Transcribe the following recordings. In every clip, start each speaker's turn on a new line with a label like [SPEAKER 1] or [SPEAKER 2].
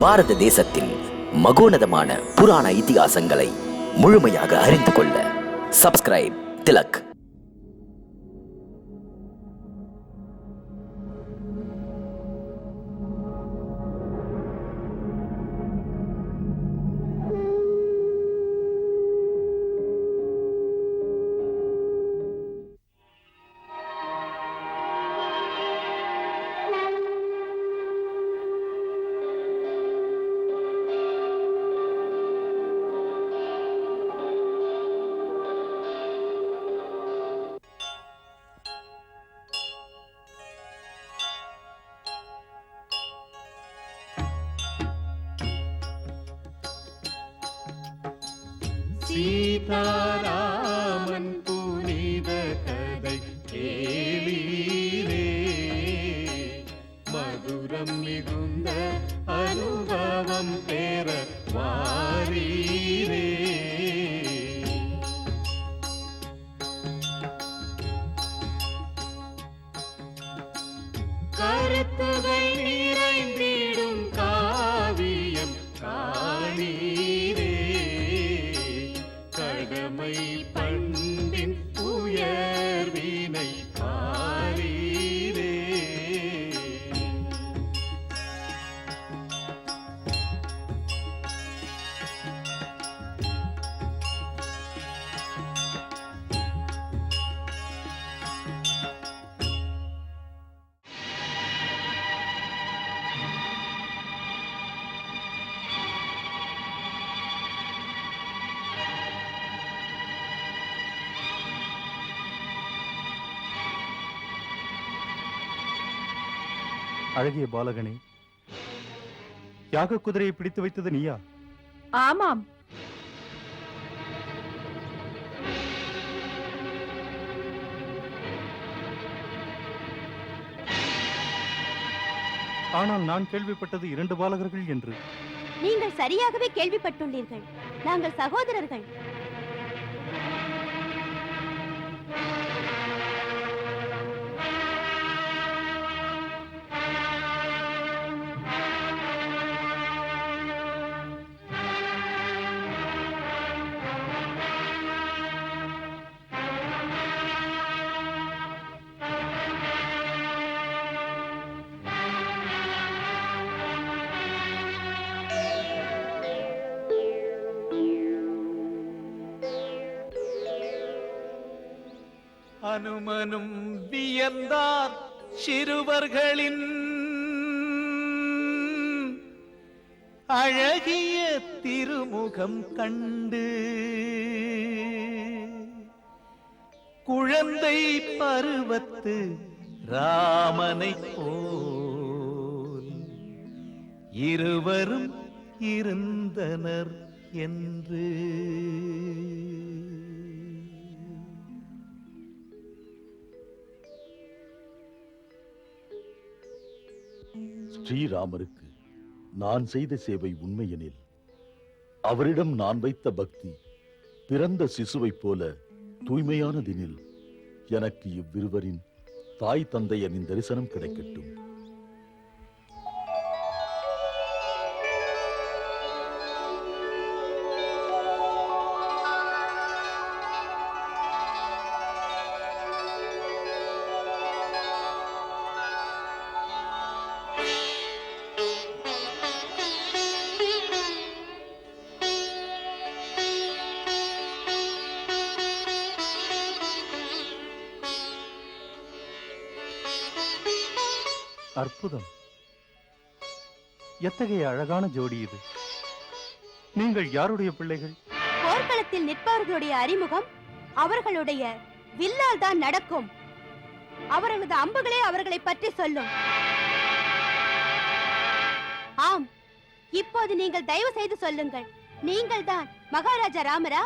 [SPEAKER 1] பாரத தேசத்தின் மகோனதமான புராண இதிகாசங்களை முழுமையாக அறிந்து கொள்ள சப்ஸ்கிரைப் திலக்.
[SPEAKER 2] சீதாராமன் புனித கதை கேளீரே, மதுரம் மிகுந்த அனுபவம் பெற வாரீரே. கருத்துகள் நிறைந்திடும் காவியம் காணீரே, கடமை பண்பின் உயர்வினை பாரீரே.
[SPEAKER 3] அழகிய பாலகனே, யாக குதிரையை பிடித்து வைத்தது நீயா?
[SPEAKER 4] ஆமாம்.
[SPEAKER 3] ஆனால் நான் கேள்விப்பட்டது 2 பாலகர்கள் என்று.
[SPEAKER 4] நீங்கள் சரியாகவே கேள்விப்பட்டுள்ளீர்கள். நாங்கள் சகோதரர்கள்.
[SPEAKER 2] அனுமனும் வியந்தார் சிறுவர்களின் அழகிய திருமுகம் கண்டு. குழந்தை பருவத்து ராமனை போல் இருவரும் இருந்தனர் என்று.
[SPEAKER 5] ஸ்ரீராமருக்கு நான் செய்த சேவை உண்மையெனில், அவரிடம் நான் வைத்த பக்தி பிறந்த சிசுவைப் போல தூய்மையானதெனில், எனக்கு இவ்விருவரின் தாய் தந்தையரின் தரிசனம் கிடைக்கட்டும்.
[SPEAKER 3] அற்புதம்! எத்தகைய அழகான ஜோடி இது! நீங்கள் யாருடைய பிள்ளைகள்?
[SPEAKER 4] போர்க்களத்தில் நிற்பவர்களுடைய அறிமுகம் அவர்களுடைய வில்லால் தான் நடக்கும். அவர்களது அம்புகளே அவர்களை பற்றி சொல்லும். ஆம், இப்போது நீங்கள் தயவு செய்து சொல்லுங்கள், நீங்கள் தான் மகாராஜா ராமரா?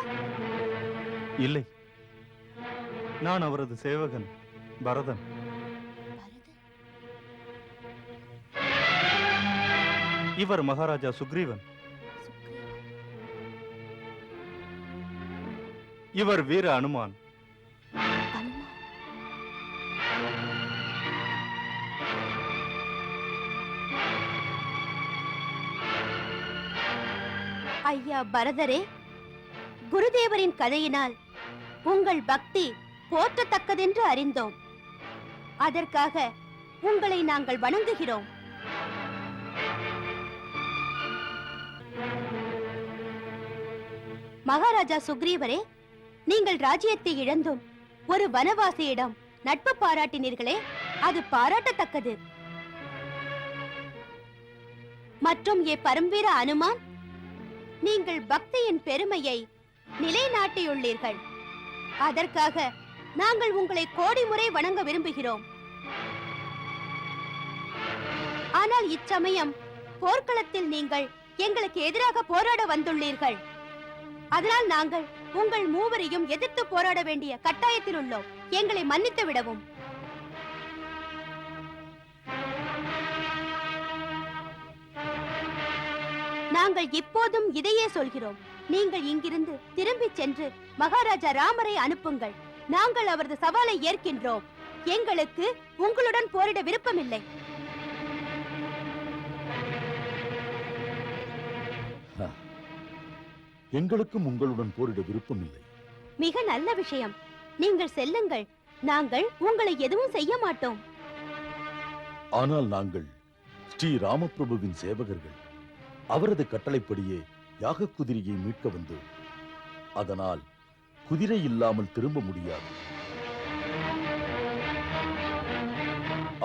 [SPEAKER 3] இல்லை, நான் அவரது சேவகன் பரதன். இவர் மகாராஜா சுக்ரீவன். இவர் வீர அனுமான்.
[SPEAKER 4] ஐயா பரதரே, குருதேவரின் கதையினால் உங்கள் பக்தி போற்றத்தக்கதென்று அறிந்தோம். அதற்காக உங்களை நாங்கள் வணங்குகிறோம். மகாராஜா சுக்ரீவரே, நீங்கள் ராஜ்யத்தை இழந்தும் ஒரு வனவாசியிடம் நட்பு பாராட்டினீர்களே, அது பாராட்டத்தக்கது. மற்றும் பரம்வீர அனுமான், நீங்கள் பக்தியின் பெருமையை நிலைநாட்டியுள்ளீர்கள். அதற்காக நாங்கள் உங்களை கோடி முறை வணங்க விரும்புகிறோம். ஆனால் இச்சமயம் போர்க்களத்தில் நீங்கள் எங்களுக்கு எதிராக போராட வந்துள்ளீர்கள். அதனால் நாங்கள் உங்கள் மூவரையும் எதிர்த்து போராட வேண்டிய கட்டாயத்தில் உள்ளோம். எங்களை மன்னித்து விடவும். நாங்கள் இப்போதும் இதையே சொல்கிறோம். நீங்கள் இங்கிருந்து திரும்பி சென்று மகாராஜா ராமரை அனுப்புங்கள். நாங்கள் அவரது சவாலை ஏற்கின்றோம். எங்களுக்கு உங்களுடன் போரிட விருப்பமில்லை.
[SPEAKER 5] எங்களுக்கும் உங்களுடன் போரிட விருப்பமில்லை.
[SPEAKER 4] மிக நல்ல விஷயம். நீங்கள் செல்லுங்கள். நாங்கள் உங்களை எதுவும் செய்ய மாட்டோம்.
[SPEAKER 5] ஆனால் நாங்கள் ஸ்ரீ ராமபிரபுவின் சேவகர்கள். அவரது கட்டளைப்படியே யாக குதிரையை மீட்க வந்தோம். அதனால் குதிரை இல்லாமல் திரும்ப முடியாது.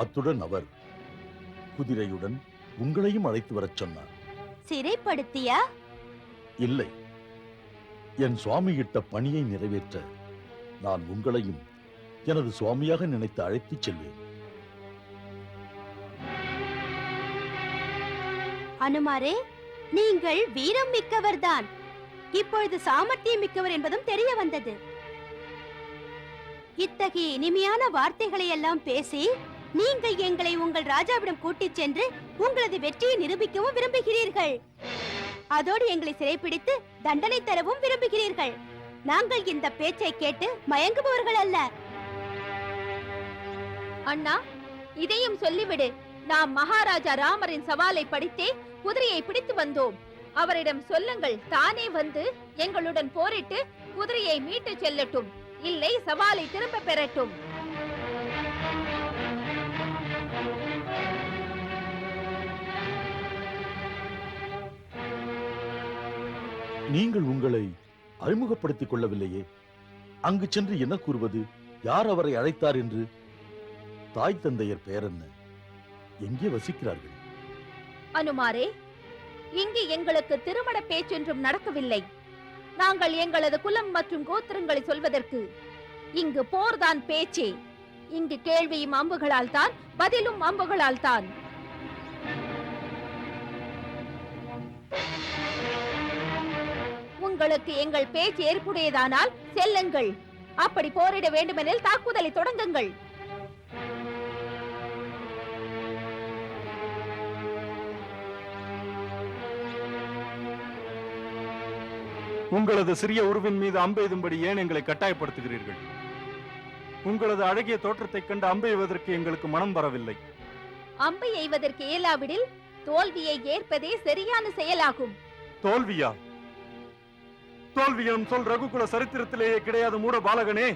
[SPEAKER 5] அத்துடன் அவர் குதிரையுடன் உங்களையும் அழைத்து வரச் சொன்னார்.
[SPEAKER 4] சிறைப்படுத்தியா?
[SPEAKER 5] இல்லை, என் சுவாமியிட்ட பணியை நிறைவேற்ற நான் உங்களையும் எனது சுவாமியாக நினைத்து அழைத்துச் செல்வேன்.
[SPEAKER 4] அனுமாரே, நீங்கள் வீரம் மிக்கவர்தான். இப்பொழுது சாமர்த்தியம் மிக்கவர் என்பதும் தெரிய வந்தது. இத்தகைய இனிமையான வார்த்தைகளை எல்லாம் பேசி நீங்கள் எங்களை உங்கள் ராஜாவிடம் கூட்டிச் சென்று உங்களது வெற்றியை நிரூபிக்கவும் விரும்புகிறீர்கள். அதோடு எங்களை சிறைப்பிடித்து தண்டனை தரவும் விரும்புகிறீர்கள். நாங்கள் இந்த பேச்சை கேட்டு மயங்குபவர்கள் அல்ல.
[SPEAKER 6] அண்ணா, இதையும் சொல்லிவிடு. நாம் மகாராஜா ராமரின் சவாலை படித்தே குதிரையை பிடித்து வந்தோம். அவரிடம் சொல்லுங்கள், தானே வந்து எங்களுடன் போரிட்டு குதிரையை மீட்டு செல்லட்டும். இல்லை, சவாலை திரும்ப பெறட்டும்.
[SPEAKER 5] நீங்கள் உங்களை அறிமுகப்படுத்திக் கொள்ளவில்லையே. அங்கு சென்று என்ன கூறுவது? யார் அவரை அழைத்தார் என்று? தாய் தந்தையர் பெயர் என்ன? எங்கே வசிக்கிறார்கள்?
[SPEAKER 6] அனுமாரே, இங்கு எங்களுக்கு திருமண பேச்சொன்றும் நடக்கவில்லை. நாங்கள் எங்களது குலம் மற்றும் கோத்திரங்களை சொல்வதற்கு இங்கு போர்தான் பேச்சே. இங்கு கேள்வியும் அம்புகளால் தான், பதிலும் அம்புகளால் தான். உங்களுக்கு எங்கள் பேச்சு ஏற்புடையதானால் செல்லுங்கள். அப்படி போரிட வேண்டுமெனில் தாக்குதலை தொடங்குங்கள்.
[SPEAKER 3] உங்களது சிறிய உருவின் மீது அம்பெய்தும்படி ஏன் எங்களை கட்டாயப்படுத்துகிறீர்கள்? உங்களது அழகிய தோற்றத்தைக் கண்டு அம்பெய்வதற்கு எங்களுக்கு மனம் வரவில்லை.
[SPEAKER 6] அம்பை எய்வதற்கு இயலாவிடில் தோல்வியை ஏற்பதே சரியான செயலாகும்.
[SPEAKER 3] தோல்வியா? தோல்வியும் சொல் ரகுகுல சரித்திரத்திலேயே கிடையாது மூட பாலகனே.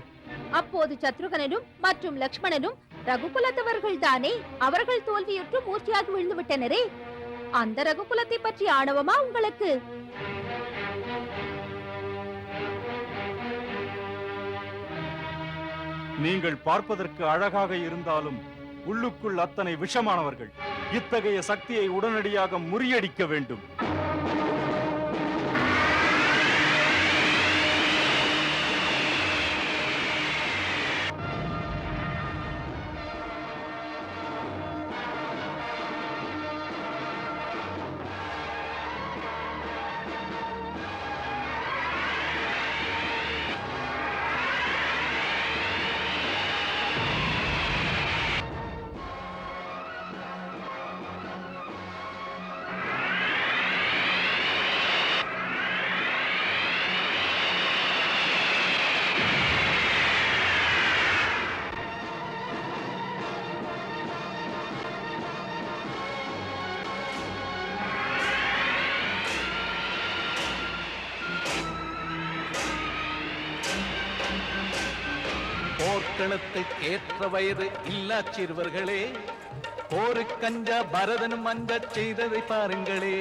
[SPEAKER 6] அப்போது சத்ருகனும் மற்றும் லக்ஷ்மணனும் ரகுகுலத்தவர்கள் தானே. அவர்கள் தோல்வியுற்று மூர்ச்சியாகி விழுந்து விட்டனரே. அந்த ரகுகுலத்தை பற்றி ஆணவமா உங்களுக்கு?
[SPEAKER 3] நீங்கள் பார்ப்பதற்கு அழகாக இருந்தாலும் உள்ளுக்குள் அத்தனை விஷமானவர்கள். இத்தகைய சக்தியை உடனடியாக முறியடிக்க வேண்டும்.
[SPEAKER 2] போர்க்களத்தை ஏற்ற வயது இல்லா சிறுவர்களே, போருக்கஞ்ச பரதனும் அஞ்சச் செய்ததை பாருங்களே,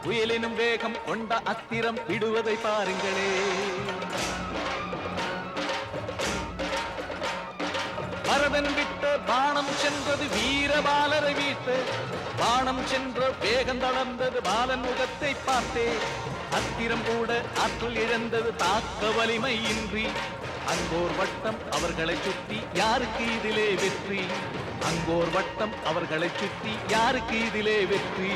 [SPEAKER 2] புயலினும் வேகம் கொண்ட அத்திரம் விடுவதை பாருங்களே. பரதன் விட்ட பாணம் சென்றது வீரபாலரை வீட்டு, பாணம் சென்ற வேகம் தளர்ந்தது பாலன் முகத்தை பார்த்தே, அத்திரம் கூட ஆற்றல் இழந்தது தாக்க வலிமை இன்றி, அங்கோர் வட்டம் அவர்களை சுற்றி யாருக்கு இதிலே வெற்றி, அங்கோர் வட்டம் அவர்களை சுற்றி யாருக்கு இதிலே வெற்றி.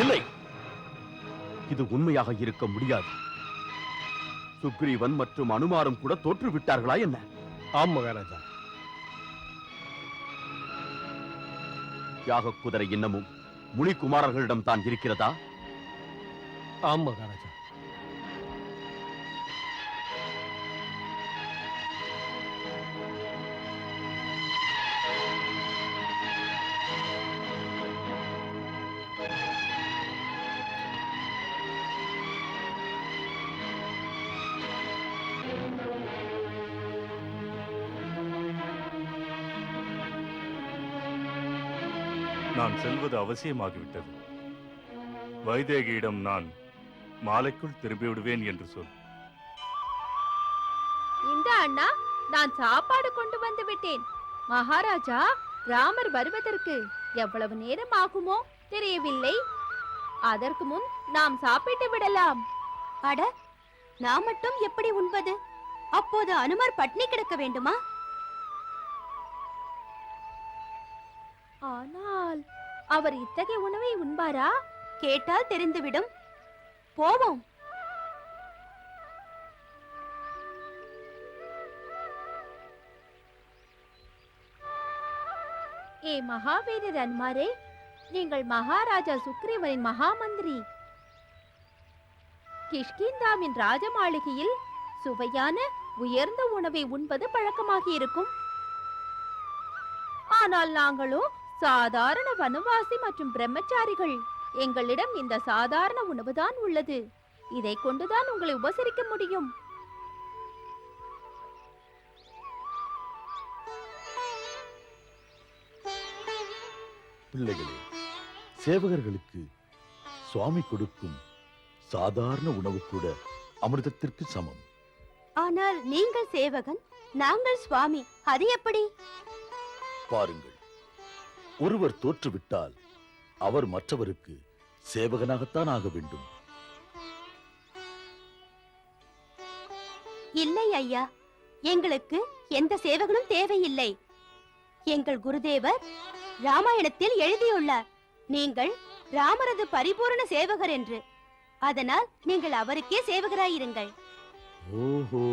[SPEAKER 7] இல்லை, இது உண்மையாக இருக்க முடியாது. சுக்ரீவன் மற்றும் அனுமாரும் கூட தோற்று விட்டார்களா என்ன?
[SPEAKER 8] ஆம் மகாராஜா.
[SPEAKER 7] யாக குதிரை இன்னமும் முனிகுமாரர்களிடம் தான் இருக்கிறதா?
[SPEAKER 8] ஆம் மகாராஜா.
[SPEAKER 3] நான் செல்வது அவசியமாகிவிட்டது. வைதேகியிடம் நான் மாலைக்குள் திரும்பி விடுவேன் என்று சொல்.
[SPEAKER 6] இந்த அண்ணா, நான் சாப்பாடு கொண்டு வந்து விட்டேன். மகாராஜா, ராமர் வருவதற்கு எவ்வளவு நேரம் ஆகுமோ தெரியவில்லை. அதற்கு முன் நாம் சாப்பிட்டு விடலாம்.
[SPEAKER 4] அட, நான் மட்டும் எப்படி உண்பது? அப்போது அனுமர் பட்னி கிடக்க வேண்டுமா?
[SPEAKER 6] ஆனால் அவர் இத்தகைய உணவை உண்பாரா?
[SPEAKER 4] கேட்டால் தெரிந்துவிடும். போவோம்.
[SPEAKER 6] ஏ மகாவீரர் அனுமாரே, நீங்கள் மகாராஜா சுக்ரீவனின் மகாமந்திரி. கிஷ்கிந்தாவின் ராஜமாளிகையில் சுவையான உயர்ந்த உணவை உண்பது பழக்கமாகி இருக்கும். ஆனால் நாங்களோ சாதாரண வனவாசி மற்றும் பிரம்மச்சாரிகள். எங்களிடம் இந்த சாதாரண உணவுதான் உள்ளது. இதை கொண்டுதான் உங்களை உபசரிக்க முடியும்.
[SPEAKER 5] பிள்ளைகளே, சேவகர்களுக்கு சுவாமி கொடுக்கும் சாதாரண உணவு கூட அமிர்தத்திற்கு சமம்.
[SPEAKER 4] ஆனால் நீங்கள் சேவகன், நாங்கள் சுவாமி, அது எப்படி?
[SPEAKER 5] பாருங்கள், ஒருவர் தோற்றுவிட்டால் அவர் மற்றவருக்கு சேவகனாகத்தான் ஆக வேண்டும்.
[SPEAKER 4] இல்லை ஐயா, எங்களுக்கு எந்த சேவகனும் தேவையில்லை. எங்கள் குருதேவர் ராமாயணத்தில் எழுதியுள்ளார், நீங்கள் ராமரது பரிபூரண சேவகர் என்று. அதனால் நீங்கள் அவருக்கே சேவகராயிருங்கள்.
[SPEAKER 5] ஓஹோ,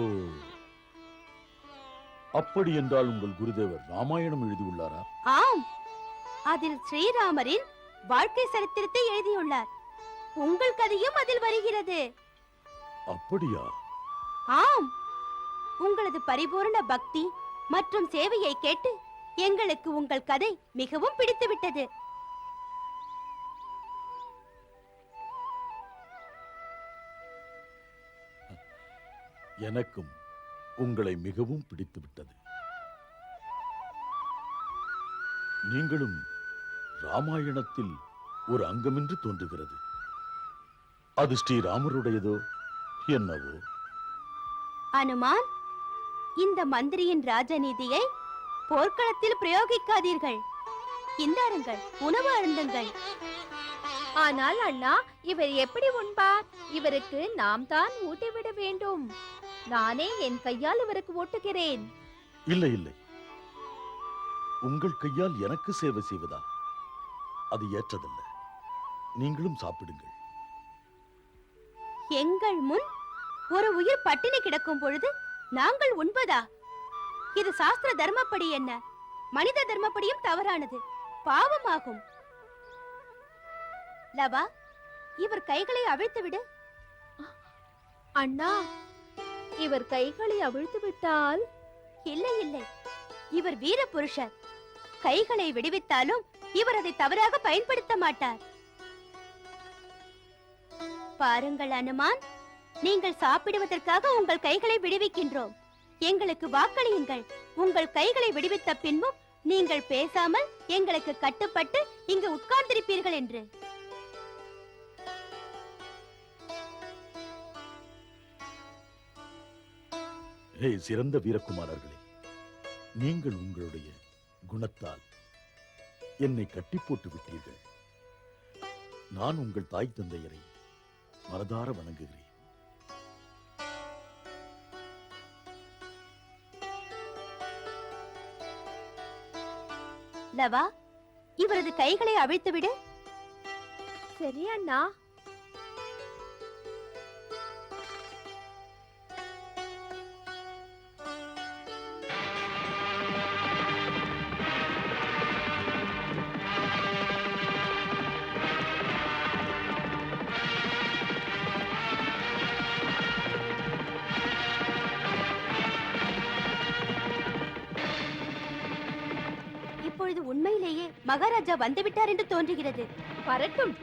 [SPEAKER 5] அப்படி என்றால் உங்கள் குருதேவர் ராமாயணம் எழுதியுள்ளாரா?
[SPEAKER 4] ஆம், அதில் ஸ்ரீராமரின் வாழ்க்கை சரித்திரத்தை எழுதியுள்ளார். உங்கள் கதையும் அதில் வருகிறது.
[SPEAKER 5] அப்படியா?
[SPEAKER 4] ஆம், உங்களது பரிபூரண பக்தி மற்றும் சேவையை கேட்டு எங்களுக்கு உங்கள் கதை மிகவும் பிடித்துவிட்டது.
[SPEAKER 5] எனக்கும் உங்களை மிகவும் பிடித்துவிட்டது. நீங்களும் ராமாயணத்தில் ஒரு அங்கமென்று தோன்றுகிறது. அது ஸ்ரீராமருடையதோ என்னவோ?
[SPEAKER 4] அனுமான், இந்த மந்திரியின் ராஜநீதியை போர்க்களத்தில் பிரயோகிக்காதீர்கள். இந்தாருங்கள், உணவு அருந்துங்கள்.
[SPEAKER 6] ஆனால் அண்ணா, இவர் எப்படி உண்பார்? இவருக்கு நாம் தான் ஊட்டிவிட வேண்டும். நானே என் கையால் இவருக்கு ஊட்டுகிறேன்.
[SPEAKER 5] இல்லை இல்லை, உங்கள் கையால் எனக்கு சேவை செய்வதா? அது ஏற்றதல்ல. நீங்களும் சாப்பிடுங்கள்.
[SPEAKER 4] எங்கள் முன் ஒரு உயிர் பட்டினி கிடக்கும் பொழுது நாங்கள் உண்பதா? இது சாஸ்திர தர்மப்படி என்ன, மனித தர்மப்படியும் தவறானது, பாவமாகும். லவா, இவர் கைகளை அவிழ்த்து விடு.
[SPEAKER 6] அண்ணா, இவர் கைகளை அவிழ்த்து விட்டால்?
[SPEAKER 4] இல்லை இல்லை, இவர் வீர புருஷர். கைகளை விடுவித்தாலும் இவர் அதை தவறாக பயன்படுத்த மாட்டார். பாருங்கள் அனுமான், நீங்கள் சாப்பிடுவதற்காக உங்கள் கைகளை விடுவிக்கின்றோம். எங்களுக்கு வாக்களியுங்கள். உங்கள் கைகளை விடுவித்த பின்பும் நீங்கள் பேசாமல் எங்களுக்கு கட்டுப்பட்டு இங்கு உட்கார்ந்திருப்பீர்கள் என்று.
[SPEAKER 5] ஹே சிறந்த வீரகுமாரர்களே, நீங்கள் உங்களுடைய குணத்தால் என்னை கட்டி போட்டு விட்டீர்கள். நான் உங்கள் தாய் தந்தையரை மனதார வணங்குகிறேன்.
[SPEAKER 4] லவா, இவரது கைகளை அவிழ்த்து விடு.
[SPEAKER 6] சரி அண்ணா.
[SPEAKER 4] இப்பொழுது உண்மையிலேயே மகாராஜா வந்துவிட்டார் என்று தோன்றுகிறது.
[SPEAKER 6] வரட்டும்.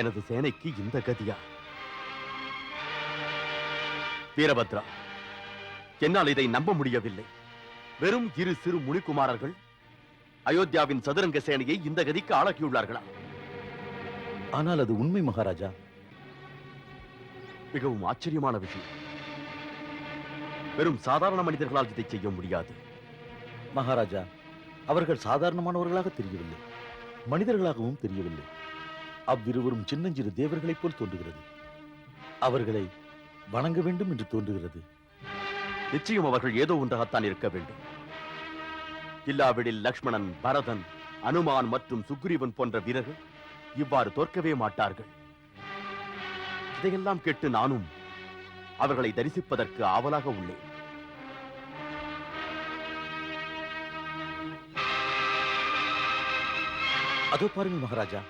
[SPEAKER 7] எனது சேனைக்கு இந்த கதியா? வீரபத்ரா, என்னால் இதை நம்ப முடியவில்லை. வெறும் இரு சிறு முனிக்குமாரர்கள் அயோத்தியாவின் சதுரங்க சேனையை இந்த கதிக்கு ஆளாக்கியுள்ளார்களா?
[SPEAKER 5] ஆனால் அது உண்மை மகாராஜா.
[SPEAKER 7] மிகவும் ஆச்சரியமான விஷயம். வெறும் சாதாரண மனிதர்களால் இதை செய்ய முடியாது.
[SPEAKER 5] மகாராஜா, அவர்கள் சாதாரணமானவர்களாக தெரியவில்லை, மனிதர்களாகவும் தெரியவில்லை. அவ்விருவரும் சின்னஞ்சிறு தேவர்களைப் போல் தோன்றுகிறது. அவர்களை வணங்க வேண்டும் என்று தோன்றுகிறது.
[SPEAKER 7] நிச்சயம் அவர்கள் ஏதோ ஒன்றாகத்தான் இருக்க வேண்டும். இல்லாவிடில் லக்ஷ்மணன், பரதன், அனுமான் மற்றும் சுக்ரீவன் போன்ற வீரர்கள் இவ்வாறு தோற்கவே மாட்டார்கள். இதையெல்லாம் கேட்டு நானும் அவர்களை தரிசிப்பதற்கு ஆவலாக உள்ளேன்.
[SPEAKER 5] அதோ பாருங்கள் மகாராஜா,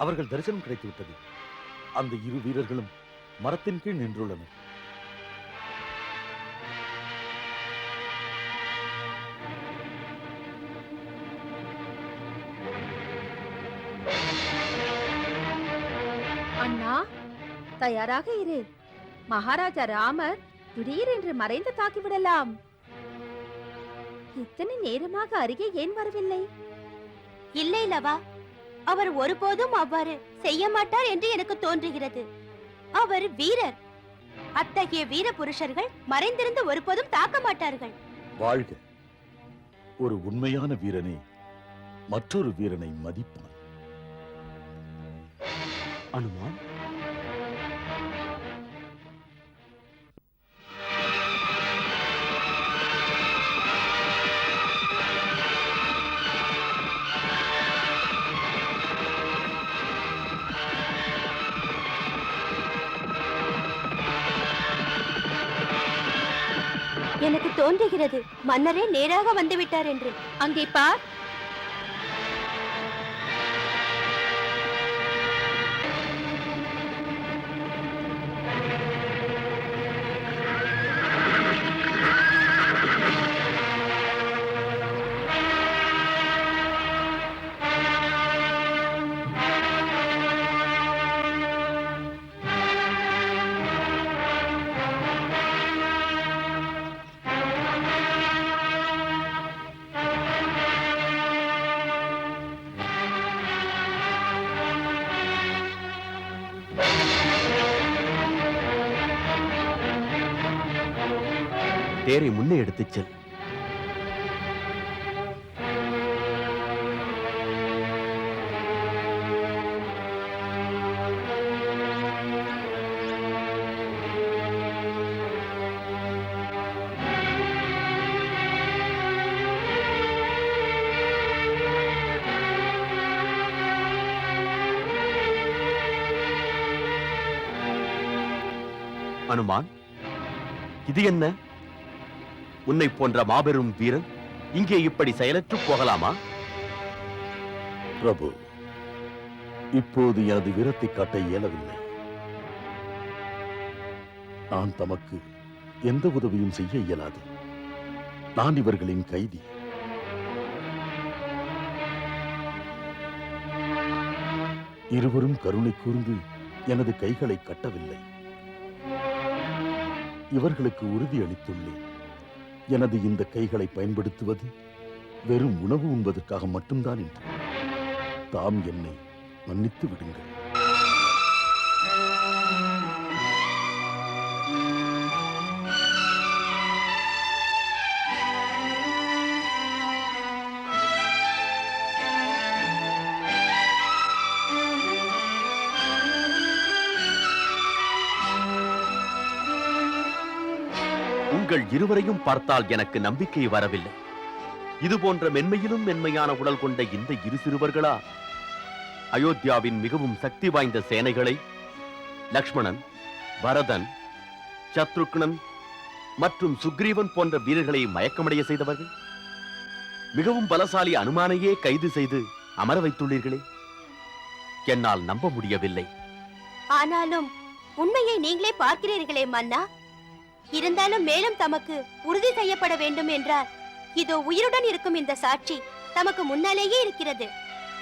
[SPEAKER 5] அவர்கள் தரிசனம் கிடைத்துவிட்டது. அந்த இரு வீரர்களும் மரத்தின் கீழ் நின்றுள்ளனர்.
[SPEAKER 6] அண்ணா, தயாராக இரு. மகாராஜா ராமர் திடீரென்று மறைந்து தாக்கிவிடலாம். இத்தனை நேரமாக அருகே ஏன் வரவில்லை?
[SPEAKER 4] இல்லை லவா, அவர் ஒருபோதும் அவ்வாறு செய்ய மாட்டார் என்று எனக்கு தோன்றுகிறது. அவர் வீரர். அத்தகைய வீர புருஷர்கள் மறைந்திருந்து ஒருபோதும் தாக்க மாட்டார்கள்.
[SPEAKER 5] வாழ்க. ஒரு உண்மையான வீரனே மற்றொரு வீரனை மதிப்பான்.
[SPEAKER 7] அனுமான்,
[SPEAKER 4] எனக்கு தோன்றுகிறது மன்னரே நேராக வந்துவிட்டார் என்று.
[SPEAKER 6] அங்கே பார்.
[SPEAKER 7] தேரை முன்னே எடுத்துச் செல். அனுமான், இது என்ன? உன்னை போன்ற மாபெரும் வீரன் இங்கே இப்படி செயலற்று போகலாமா?
[SPEAKER 5] பிரபு, இப்போது எனது வீரத்தை காட்ட இயலவில்லை. நான் தமக்கு எந்த உதவியும் செய்ய இயலாது. நான் இவர்களின் கைதி. இருவரும் கருணை கூர்ந்து எனது கைகளை கட்டவில்லை. இவர்களுக்கு உறுதி அளித்துள்ளேன். எனது இந்த கைகளை பயன்படுத்துவது வெறும் உணவு உண்பதற்காக மட்டும்தான் என்று. தாம் என்னை மன்னித்து விடுங்கள்.
[SPEAKER 7] உங்கள் இருவரையும் பார்த்தால் எனக்கு நம்பிக்கை வரவில்லை. இது போன்ற மென்மையிலும் மென்மையான உடல் கொண்ட இந்த இரு சிறுவர்களா அயோத்தியாவின் மிகவும் சக்தி வாய்ந்த சேனைகளை லக்ஷ்மணன், பரதன், சத்ருக்னன் மற்றும் சுக்ரீவன் போன்ற வீரர்களை மயக்கமடைய செய்தவர்கள்? மிகவும் பலசாலி அனுமானையே கைது செய்து அமர வைத்துள்ளீர்களே, என்னால் நம்ப முடியவில்லை.
[SPEAKER 4] ஆனாலும் உண்மையை நீங்களே பார்க்கிறீர்களே மன்னா. இருந்தாலும் மேலும் தமக்கு உறுதி செய்யப்பட வேண்டும் என்றால் இதோ உயிருடன் இருக்கும் இந்த சாட்சி தமக்கு முன்னாலேயே இருக்கிறது.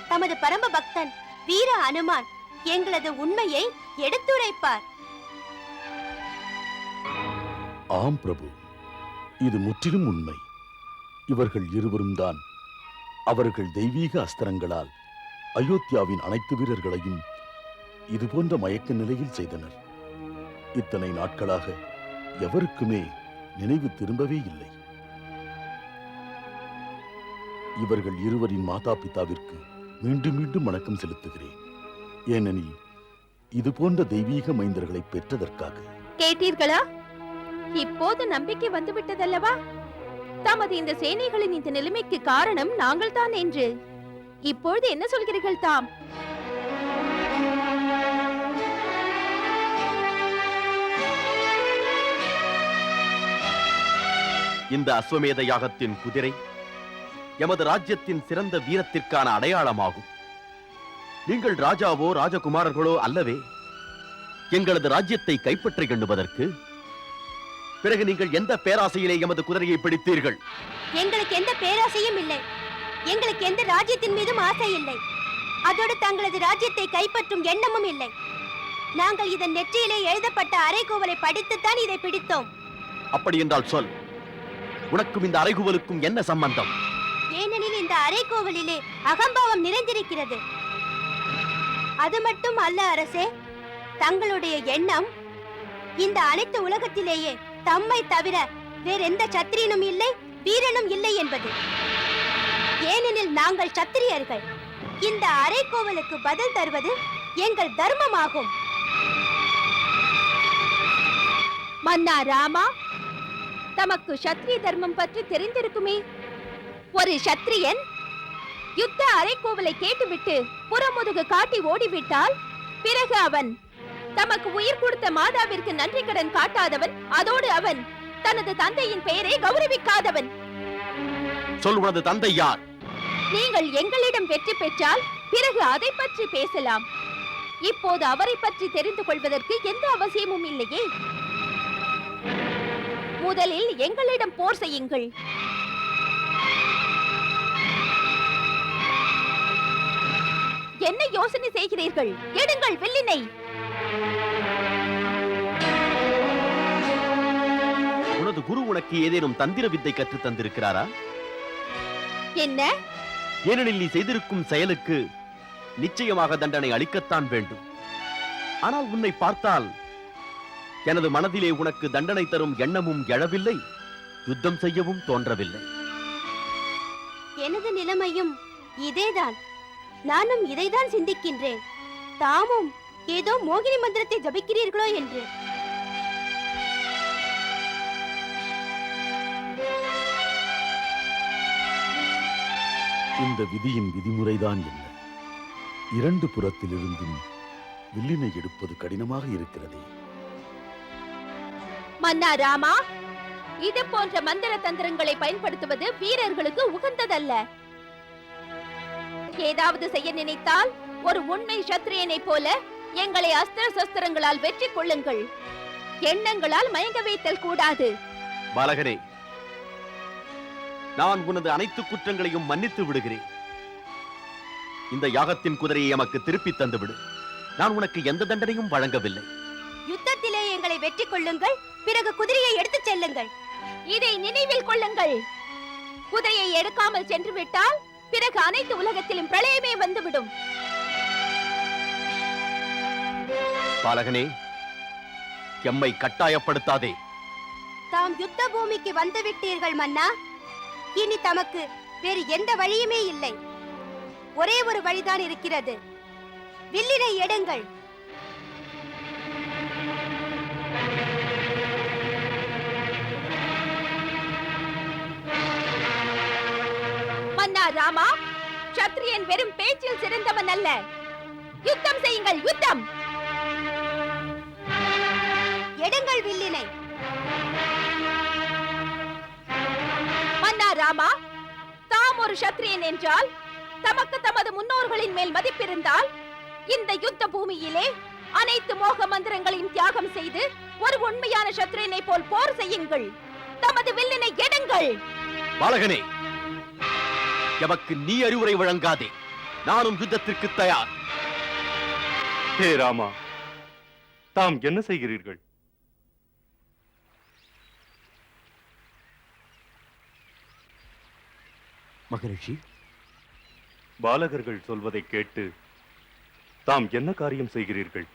[SPEAKER 4] தமது பரம பக்தன் வீர அனுமான் எங்களது உண்மையை எடுத்துரைப்பார்.
[SPEAKER 5] ஆம் பிரபு, இது முற்றிலும் உண்மை. இவர்கள் இருவரும் தான் அவர்கள் தெய்வீக அஸ்திரங்களால் அயோத்தியாவின் அனைத்து வீரர்களையும் இதுபோன்ற மயக்க நிலையில் செய்தனர். இத்தனை நாட்களாக எவருக்குமே நினைவு திரும்பவே இல்லை. இவர்கள் இருவரின் மாதா பிதாவிற்கு மீண்டும் மீண்டும் வணக்கம் செலுத்துகிறேன். ஏனெனில் இது போன்ற தெய்வீக மைந்தர்களை பெற்றதற்காக.
[SPEAKER 6] கேட்டீர்களா? இப்போது நம்பிக்கை வந்துவிட்டதல்லவா? தமது இந்த சேனைகளின் இந்த நிலைமைக்கு காரணம் நாங்கள் தான் என்று. இப்பொழுது என்ன சொல்கிறீர்கள் தாம்?
[SPEAKER 7] இந்த அஸ்வமேத யாகத்தின் குதிரை எமது ராஜ்யத்தின் சிறந்த வீரத்திற்கான அடையாளமாகும். நீங்கள் ராஜாவோ ராஜகுமாரர்களோ அல்லவே. எங்களது ராஜ்யத்தை கைப்பற்ற எண்ணுவதற்கு பிறகு நீங்கள் எந்த பேராசையிலே எமது குதிரையை பிடித்தீர்கள்?
[SPEAKER 4] எங்களுக்கு எந்த பேராசையும் இல்லை. எங்களுக்கு எந்த ராஜ்யத்தின் மீதும் ஆசை இல்லை. அதோடு தங்களது ராஜ்யத்தை கைப்பற்றும் எண்ணமும் இல்லை. நாங்கள் இதன் நெற்றியிலே எழுதப்பட்ட அறைகூவலை படித்துத்தான் இதை பிடித்தோம்.
[SPEAKER 7] அப்படி என்றால் சொல், உனக்கும் இந்த அறைகூவலுக்கும் என்ன சம்பந்தம்?
[SPEAKER 4] ஏனெனில் இந்த அறைகூவலிலே அகம்பாவம் நிறைந்திருக்கிறது. அது மட்டும் அல்ல அரசே, தங்களுடைய எண்ணம் இந்த அனைத்து உலகத்திலேயே தம்மை தவிர வேறெந்த சத்திரியனும் இல்லை, வீரனும் இல்லை என்பது. ஏனெனில் நாங்கள் சத்திரியர்கள். இந்த அறைகூவலுக்கு பதில் தருவது எங்கள் தர்மமாகும்.
[SPEAKER 6] மன்னா ராமா, தமக்கு சத்திரிய தர்மம் பற்றி தெரிந்திருக்குமே. ஒரு சத்திரியன் யுத்த அறைகூவலை கேட்டுவிட்டு புறமுதுகு காட்டி ஓடிவிட்டால் பிறகு அவன் தமக்கு உயிர் கொடுத்த மாதாவிற்கு நன்றி கடன் காட்டாதவன், அதோடு அவன் தனது தந்தையின் பெயரை கௌரவிக்காதவன்.
[SPEAKER 7] சொல், உனது தந்தை யார்?
[SPEAKER 6] நீங்கள் எங்களிடம் வெற்றி பெற்றால் பிறகு அதை பற்றி பேசலாம். இப்போது அவரை பற்றி தெரிந்து கொள்வதற்கு எந்த அவசியமும் இல்லையே. முதலில் எங்களிடம் போர் செய்யுங்கள். என்ன யோசனை செய்கிறீர்கள்? எடுங்கள் வில்லினை.
[SPEAKER 7] உனது குரு உனக்கு ஏதேனும் தந்திர வித்தை கற்று தந்திருக்கிறாரா?
[SPEAKER 6] என்ன?
[SPEAKER 7] ஏனெனில் நீ செய்திருக்கும் செயலுக்கு நிச்சயமாக தண்டனை அளிக்கத்தான் வேண்டும். ஆனால் உன்னை பார்த்தால் எனது மனதிலே உனக்கு தண்டனை தரும் எண்ணமும் எழவில்லை, யுத்தம் செய்யவும் தோன்றவில்லை.
[SPEAKER 4] எனது நிலைமையும் இதேதான். நானும் இதைதான் சிந்திக்கின்றேன். தாமும் ஏதோ மோகினி மந்திரத்தை ஜபிக்கிறீர்களோ என்று.
[SPEAKER 5] இந்த விதியின் விதிமுறைதான் என்ன? இரண்டு புறத்திலிருந்தும் வில்லினை எடுப்பது கடினமாக இருக்கிறதே.
[SPEAKER 6] மன்னா ராமா, இது போன்ற மந்திர தந்திரங்களை பயன்படுத்துவது வீரர்களுக்கு உகந்ததல்ல. ஏதாவது செய்ய நினைத்தால் ஒரு உண்மை சத்திரியனை போல எங்களை அஸ்திர சஸ்திரங்களால் வெற்றி கொள்ளுங்கள். எண்ணங்களால் மயங்க வைத்தல் கூடாது.
[SPEAKER 7] பாலகனே, நான் உனது அனைத்து குற்றங்களையும் மன்னித்து விடுகிறேன். இந்த யாகத்தின் குதிரையை எமக்கு திருப்பி தந்துவிடு. நான் உனக்கு எந்த தண்டனையும் வழங்கவில்லை.
[SPEAKER 4] யுத்தத்திலே எங்களை வெற்றி கொள்ளுங்கள், பிறகு குதிரையை எடுத்துச் செல்லுங்கள்.
[SPEAKER 6] இதை நினைவில் கொள்ளுங்கள். குதிரையை எடுக்காமல் சென்று விட்டால் பிறகு அனைத்து உலகத்திலும் பிரளயமே வந்துவிடும்.
[SPEAKER 7] பாலகனே, எம்மை கட்டாயப்படுத்தாதே.
[SPEAKER 4] தாம் யுத்த பூமிக்கு வந்து விட்டீர்கள் மன்னா. இனி தமக்கு வேறு எந்த வழியுமே இல்லை. ஒரே ஒரு வழிதான் இருக்கிறது. வில்லினை எடுங்கள்.
[SPEAKER 6] மன்னா ராமா, சத்திரியன் வெறும் பேச்சில் சிறந்தவன் அல்ல. யுத்தம் செய்யுங்கள், யுத்தம்.
[SPEAKER 4] எடுங்கள் வில்லினை.
[SPEAKER 6] மன்னா ராமா, தாம் ஒரு சத்திரியன் என்றால் தமக்கு தமது முன்னோர்களின் மேல் மதிப்பிருந்தால் இந்த யுத்த பூமியிலே அனைத்து மோக மந்திரங்களையும் தியாகம் செய்து ஒரு உண்மையான சத்திரியனை போல் போர் செய்யுங்கள். தமது வில்லினை எடுங்கள்.
[SPEAKER 7] பாலகனே, எமக்கு நீ அறிவுரை வழங்காதே. நானும் யுத்தத்திற்கு தயார்.
[SPEAKER 3] ஹே ராமா, தாம் என்ன செய்கிறீர்கள்?
[SPEAKER 7] மகரிஷி,
[SPEAKER 3] பாலகர்கள் சொல்வதை கேட்டு தாம் என்ன காரியம் செய்கிறீர்கள்?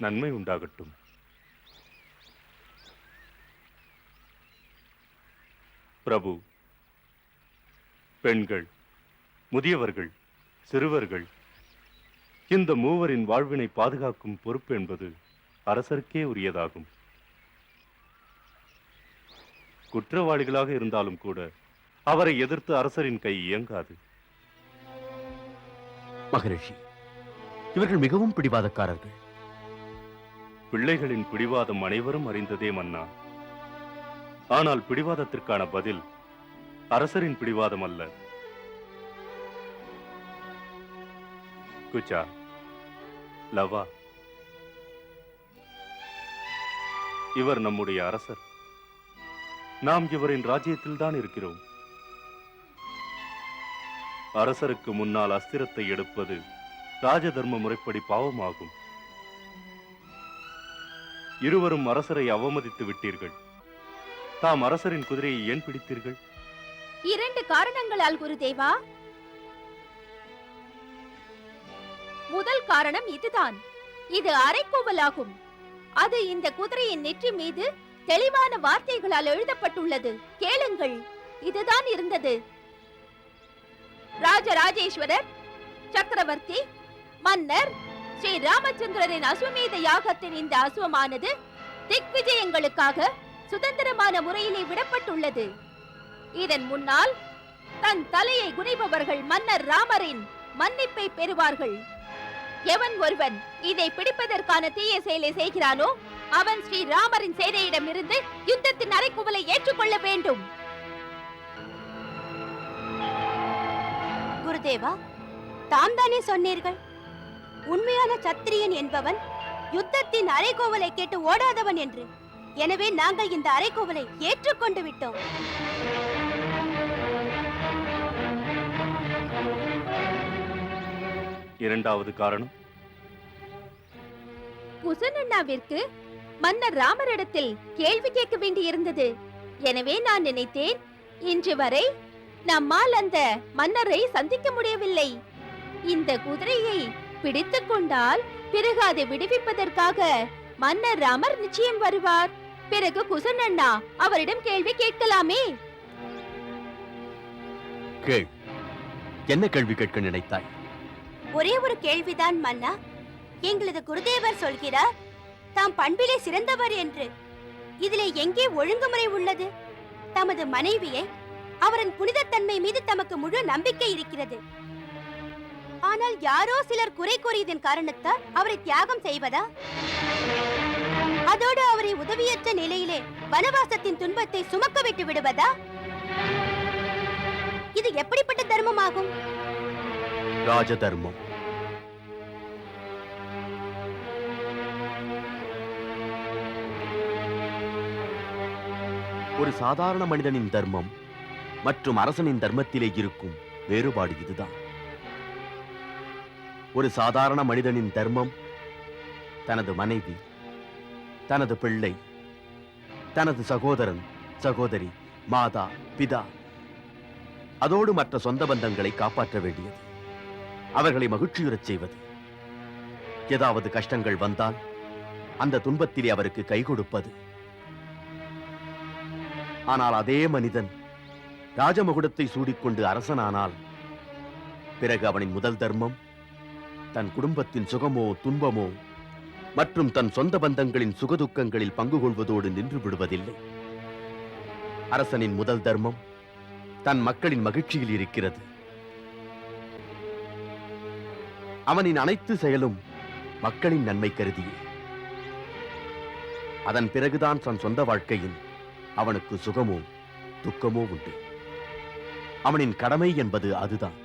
[SPEAKER 3] நன்மை உண்டாகட்டும். பிரபு, பெண்கள், முதியவர்கள், சிறுவர்கள், இந்த மூவரின் வாழ்வினை பாதுகாக்கும் பொறுப்பு என்பது அரசருக்கே உரியதாகும். குற்றவாளிகளாக இருந்தாலும் கூட அவரை எதிர்த்து அரசரின் கை இயங்காது.
[SPEAKER 7] மகரிஷி, இவர்கள் மிகவும் பிடிவாதக்காரர்கள்.
[SPEAKER 3] பிள்ளைகளின் பிடிவாதம் அனைவரும் அறிந்ததே மன்னா. ஆனால் பிடிவாதத்திற்கான பதில் அரசரின் பிடிவாதம் அல்ல. குச்சா, லவா, இவர் நம்முடைய அரசர். நாம் இவரின் ராஜ்யத்தில் தான் இருக்கிறோம். அரசருக்கு முன்னால் அஸ்திரத்தை எடுப்பது ராஜதர்ம முறைப்படி பாவமாகும். இருவரும் அரசரை அவமதித்து விட்டீர்கள். தாம் அரசரின் குதிரையை ஏன் பிடித்தீர்கள்?
[SPEAKER 6] 2 காரணங்களால் குருதேவா. முதல் காரணம் இதுதான். இது அரைக்கோவலாகும். அது இந்த குதிரையின் நெற்றி மீது தெளிவான வார்த்தைகளால் எழுதப்பட்டுள்ளது. கேளுங்கள். இதுதான் இருந்தது: ராஜராஜேஸ்வரர், சக்கரவர்த்தி, மன்னர் ஸ்ரீ ராமச்சந்திரரின் அஸ்வமேத யாகத்தின் இந்த அஸ்வமானது திக்விஜயங்களுக்காக சுதந்திரமான முறையிலே விடப்பட்டுள்ளது. இதன் முன்னால் தன் தலையை குனிபவர்கள் மன்னர் ராமரின் மன்னிப்பை பெறுவார்கள். எவன் ஒருவன் இதை பிடிப்பதற்கான தீய செயலை செய்கிறானோ அவன் ஸ்ரீ ராமரின் சேனையிடமிருந்து யுத்தத்தின் அறைகூவலை ஏற்றுக்கொள்ள வேண்டும்.
[SPEAKER 4] குருதேவா, தாம் தானே சொன்னீர்கள், உண்மையான சத்திரியன் என்பவன் யுத்தத்தின் அறைகோவலை கேட்டு ஓடாதவன் என்று. எனவே நாங்கள் இந்த அறைகோவலை ஏற்றுக்கொண்டு விட்டோம்.
[SPEAKER 3] இரண்டாவது காரணம்,
[SPEAKER 6] குசனண்ணாவிற்கு மன்னர் ராமரிடத்தில் கேள்வி கேட்க வேண்டியிருந்தது. எனவே நான் நினைத்தேன், இன்று வரை நம்மால் அந்த மன்னரை சந்திக்க முடியவில்லை. இந்த குதிரையை பிடித்துக் கொண்டால் பிறகு அதை விடுவிப்பதற்காக மன்னர் ராமர் நிச்சயம் வருவார். பிறகு குசனண்ணா அவரிடம் கேள்வி கேட்கலாமே.
[SPEAKER 7] கேள். என்ன கேள்வி கேட்க நினைத்தாய்?
[SPEAKER 4] ஒரே ஒரு கேள்விதான் மன்னா. எங்களது குருதேவர் சொல்கிறார் தாம் பண்பிலே சிறந்தவர் என்று. இதிலே எங்கே ஒழுங்குமுறை உள்ளது? தமது மனைவியை, அவரின் புனிதத்தன்மை மீது தமக்கு முழு நம்பிக்கை இருக்கிறது. ஆனால் யாரோ சிலர் குறை கூறியதன் காரணத்தால் அவரை தியாகம் செய்வதா? அதோடு அவரை உதவியற்ற நிலையிலே வனவாசத்தின் துன்பத்தை சுமக்க விட்டு விடுவதா? இது எப்படிப்பட்ட தர்மமாகும்?
[SPEAKER 7] ராஜ தர்மம். ஒரு சாதாரண மனிதனின் தர்மம் மற்றும் அரசனின் தர்மத்திலே இருக்கும் வேறுபாடு இதுதான். ஒரு சாதாரண மனிதனின் தர்மம் தனது மனைவி, தனது பிள்ளை, தனது சகோதரன், சகோதரி, மாதா, பிதா, அதோடு மற்ற சொந்த பந்தங்களை காப்பாற்ற வேண்டியது, அவர்களை மகிழ்ச்சியுறச் செய்வது. ஏதாவது கஷ்டங்கள் வந்தால் அந்த துன்பத்திலே அவருக்கு கை கொடுப்பது. ஆனால் அதே மனிதன் ராஜமகுடத்தை சூடிக்கொண்டு அரசனானால் பிறகு அவனின் முதல் தர்மம் தன் குடும்பத்தின் சுகமோ துன்பமோ மற்றும் தன் சொந்த பந்தங்களின் சுகதுக்கங்களில் பங்கு கொள்வதோடு நின்று விடுவதில்லை. அரசனின் முதல் தர்மம் தன் மக்களின் மகிழ்ச்சியில் இருக்கிறது. அவனின் அனைத்து செயலும் மக்களின் நன்மை கருதியே. அதன் பிறகுதான் தன் சொந்த வாழ்க்கையில் அவனுக்கு சுகமோ துக்கமோ உண்டு. அவனின் கடமை என்பது அதுதான்.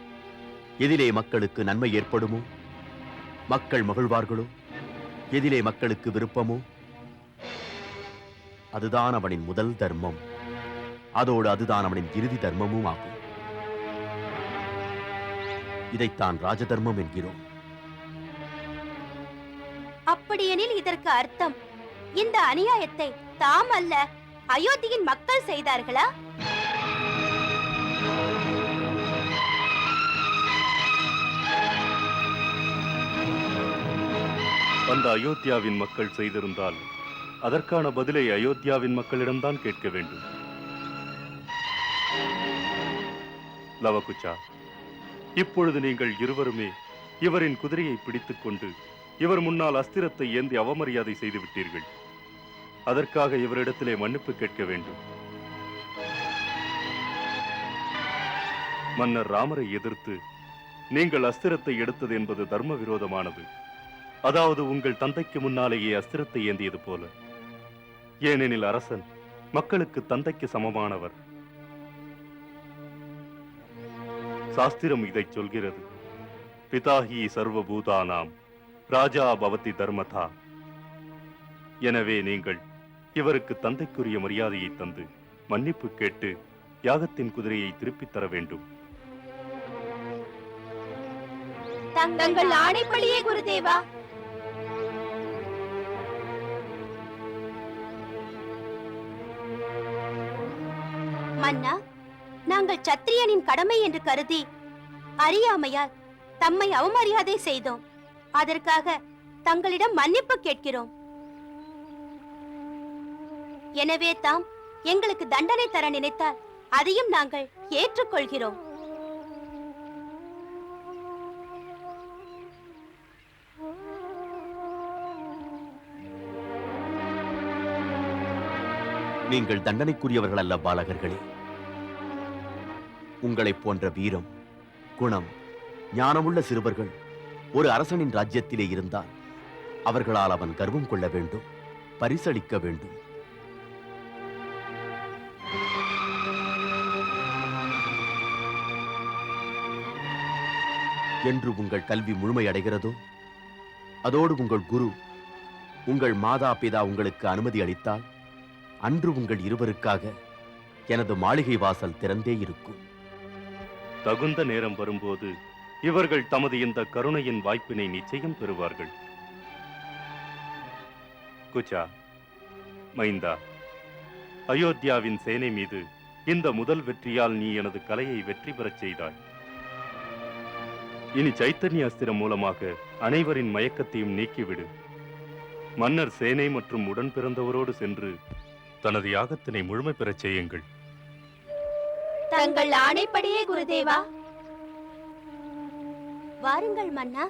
[SPEAKER 7] எதிலே மக்களுக்கு நன்மை ஏற்படுமோ, மக்கள் மகிழ்வார்களோ, எதிலே மக்களுக்கு விருப்பமோ, அதுதான் அவனின் முதல் தர்மம். அதோடு அதுதான் அவனின் இறுதி தர்மமும் ஆகும். இதைத்தான் ராஜதர்மம் என்கிறோம்.
[SPEAKER 4] அப்படியெனில் இதற்கு அர்த்தம், இந்த அநியாயத்தை தாம் அல்ல அயோத்தியின் மக்கள் செய்தார்களா?
[SPEAKER 3] அந்த அயோத்தியாவின் மக்கள் செய்திருந்தால் அதற்கான பதிலை அயோத்தியாவின் மக்களிடம்தான் கேட்க வேண்டும். லவகுச்சா, இப்பொழுது நீங்கள் இருவருமே இவரின் குதிரையை பிடித்துக் கொண்டு இவர் முன்னால் அஸ்திரத்தை ஏந்தி அவமரியாதை செய்து விட்டீர்கள். அதற்காக இவரிடத்திலே மன்னிப்பு கேட்க வேண்டும். மன்னர் ராமரை எதிர்த்து நீங்கள் அஸ்திரத்தை எடுத்தது என்பது தர்ம விரோதமானது. அதாவது உங்கள் தந்தைக்கு முன்னாலேயே அஸ்திரத்தை ஏந்தியது போல. ஏனெனில் அரசன் மக்களுக்கு தந்தைக்கு சமமானவர். சாஸ்திரம் இதைச் சொல்கிறது. பிதாஹி சர்வபூதானாம் ராஜா பவதி தர்மதா. எனவே நீங்கள் இவருக்கு தந்தைக்குரிய மரியாதையை தந்து மன்னிப்பு கேட்டு யாகத்தின் குதிரையை திருப்பித் தர வேண்டும்.
[SPEAKER 4] தங்கள் ஆணைப்படியே குருதேவா. மன்னா, நாங்கள் சத்திரியனின் கடமை என்று கருதி அறியாமையால் தம்மை அவமரியாதை செய்தோம். அதற்காக தங்களிடம் மன்னிப்பு கேட்கிறோம். எனவே தாம் எங்களுக்கு தண்டனை தர நினைத்தால் அதையும் நாங்கள் ஏற்றுக்கொள்கிறோம்.
[SPEAKER 7] நீங்கள் தண்டனைக்குரியவர்கள் அல்ல பாலகர்களே. உங்களைப் போன்ற வீரம், குணம், ஞானமுள்ள சிறுவர்கள் ஒரு அரசனின் ராஜ்யத்திலே இருந்தால் அவர்களால் அவன் கர்வம் கொள்ள வேண்டும், பரிசளிக்க வேண்டும். என்று உங்கள் கல்வி முழுமையடைகிறதோ அதோடு உங்கள் குரு, உங்கள் மாதா பிதா உங்களுக்கு அனுமதி அளித்தால் அன்று உங்கள் இருவருக்காக எனது மாளிகை வாசல் திறந்தே இருக்கும்.
[SPEAKER 3] தகுந்த நேரம் வரும்போது இவர்கள் தமது இந்த கருணையின் வாய்ப்பினை நிச்சயம் பெறுவார்கள். குச்சா, மைந்தா, அயோத்தியாவின் சேனை மீது இந்த முதல் வெற்றியால் நீ எனது கலையை வெற்றி பெறச் செய்தாய். இனி சைத்தன்ய அஸ்திரம் மூலமாக அனைவரின் மயக்கத்தையும் நீக்கிவிடு. மன்னர் சேனை மற்றும் உடன் பிறந்தவரோடு சென்று தனது யாகத்தினை முழுமை பெறச் செய்யுங்கள்.
[SPEAKER 4] தங்கள் ஆணைப்படியே குருதேவா. வாருங்கள் மன்னா.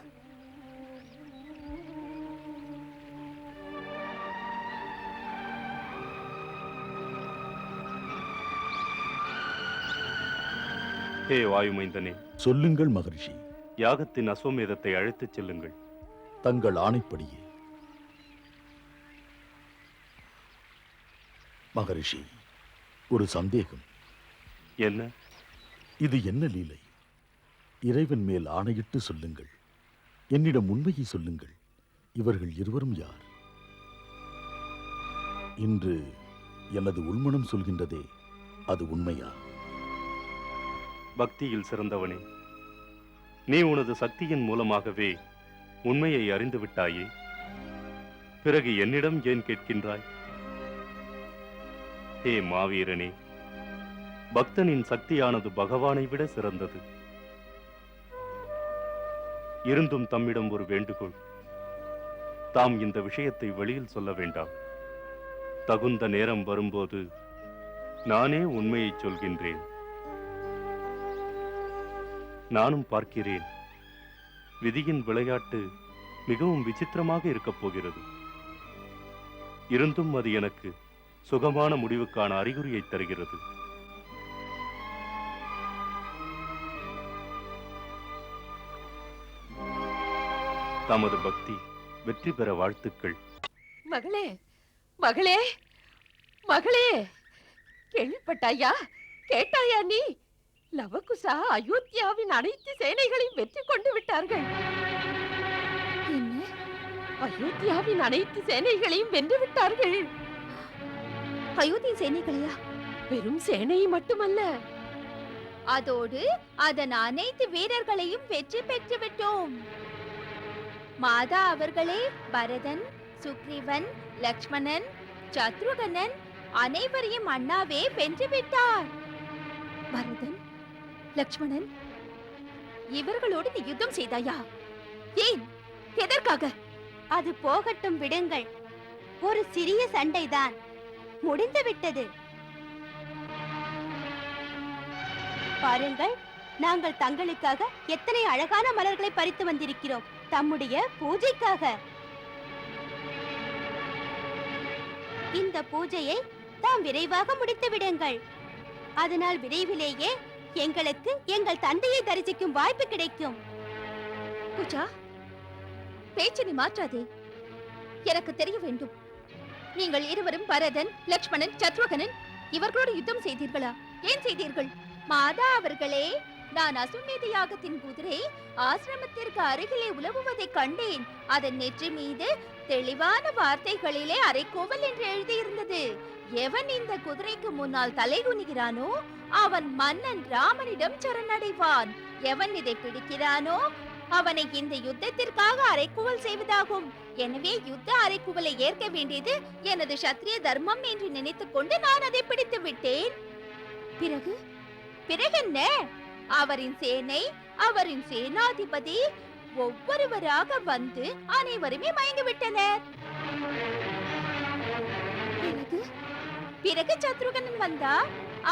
[SPEAKER 3] ஹே வாயுமைந்தனே,
[SPEAKER 5] சொல்லுங்கள் மகரிஷி.
[SPEAKER 3] யாகத்தின் அஸ்வமேதத்தை அழைத்துச் செல்லுங்கள்.
[SPEAKER 5] தங்கள் ஆணைப்படியே. மகரிஷி, ஒரு சந்தேகம்.
[SPEAKER 3] என்ன?
[SPEAKER 5] இது என்ன லீலை? இறைவன் மேல் ஆணையிட்டு சொல்லுங்கள். என்னிடம் உண்மையை சொல்லுங்கள். இவர்கள் இருவரும் யார்? இன்று எனது உள்மனம் சொல்கின்றதே, அது உண்மையா?
[SPEAKER 3] பக்தியில் சிறந்தவனே, நீ உனது சக்தியின் மூலமாகவே உண்மையை அறிந்து விட்டாயே. பிறகு என்னிடம் ஏன் கேட்கின்றாய்? ஹே மாவீரனே, பக்தனின் சக்தியானது பகவானை விட சிறந்தது. இருந்தும் தம்மிடம் ஒரு வேண்டுகோள். தாம் இந்த விஷயத்தை வெளியில் சொல்ல வேண்டாம். தகுந்த நேரம் வரும்போது நானே உண்மையை சொல்கின்றேன். நானும் பார்க்கிறேன். விதியின் விளையாட்டு மிகவும் விசித்திரமாக இருக்கப் போகிறது. இருந்தும் அது எனக்கு சுகமான முடிவுக்கான அறிகுறியை தருகிறது. தமது பக்தி வெற்றி பெற வாழ்த்துக்கள்.
[SPEAKER 6] மகளே, மகளே, மகளே, கேள்விப்பட்டாயா? கேட்டாயா நீ? லவகுசா அயோத்தியாவின் அனைத்து சேனைகளையும் வெற்றி கொண்டு விட்டார்கள். என்ன? அயோத்தியாவின் அனைத்து சேனைகளையும் வென்று விட்டார்கள்.
[SPEAKER 4] அயோத்திய சேனைகளையா?
[SPEAKER 6] வெறும் சேனையை மட்டுமல்ல,
[SPEAKER 4] அதோடு அதன் அனைத்து வீரர்களையும் வெற்றி பெற்று விட்டோம். மாதா அவர்களே பரதன், சுக்ரீவன், லக்ஷ்மணன், சத்ருகனன் அனைவரையும் அண்ணாவே வென்று விட்டார். பரதன், லக்ஷ்மணன் இவர்களோடு நீ யுத்தம் செய்தாயா? ஏன்? எதற்காக? அது போகட்டும், விடுங்கள். ஒரு சிறிய சண்டைதான், முடிந்து விட்டது. பாருங்கள், நாங்கள் தங்களுக்காக எத்தனை அழகான மலர்களை பறித்து வந்திருக்கிறோம், தம்முடைய பூஜைக்காக. இந்த பூஜையை தாம் விரைவாக முடித்து விடுங்கள். அதனால் விரைவிலேயே எங்களுக்கு எங்கள் தந்தையை தரிசிக்கும் வாய்ப்பு கிடைக்கும்.
[SPEAKER 6] குஜா, பேச்சு நீ மாற்றாதே. எனக்கு தெரிய வேண்டும். நீங்கள் இருவரும் பரதன், லக்ஷ்மணன், சத்ருகனன் இவர்களோடு யுத்தம் செய்தீர்களா? ஏன் செய்தீர்கள்? மாதா அவர்களே, நான் அசுமேத யாகத்தின் குதிரை ஆசிரமத்திற்கு அருகிலே உலவுவதை கண்டேன். அதன் நெற்றி மீது தெளிவான வார்த்தைகளிலே அரைக்கோவல் என்று எழுதியிருந்தது. எவன் இந்த குதிரைக்கு முன்னால் தலை குனிகிறானோ அவன் மன்னன் ராமனிடம் சரணடைவான். எவன் இதை பிடிக்கிறானோ அவனை இந்த யுத்தத்திற்காக அரைக்குவல் செய்வதாகும். எனவே யுத்த அரைக்குவலை ஏற்க வேண்டியது எனது சத்திரிய தர்மம் என்று நினைத்துக் கொண்டு நான் அதை பிடித்து விட்டேன். பிறகு பிறகென்ன? அவரின் சேனை, அவரின் சேனாதிபதி ஒவ்வொருவராக வந்து அனைவருமே மயங்கிவிட்டனர். பிறகு சத்ருகனன் வந்தா,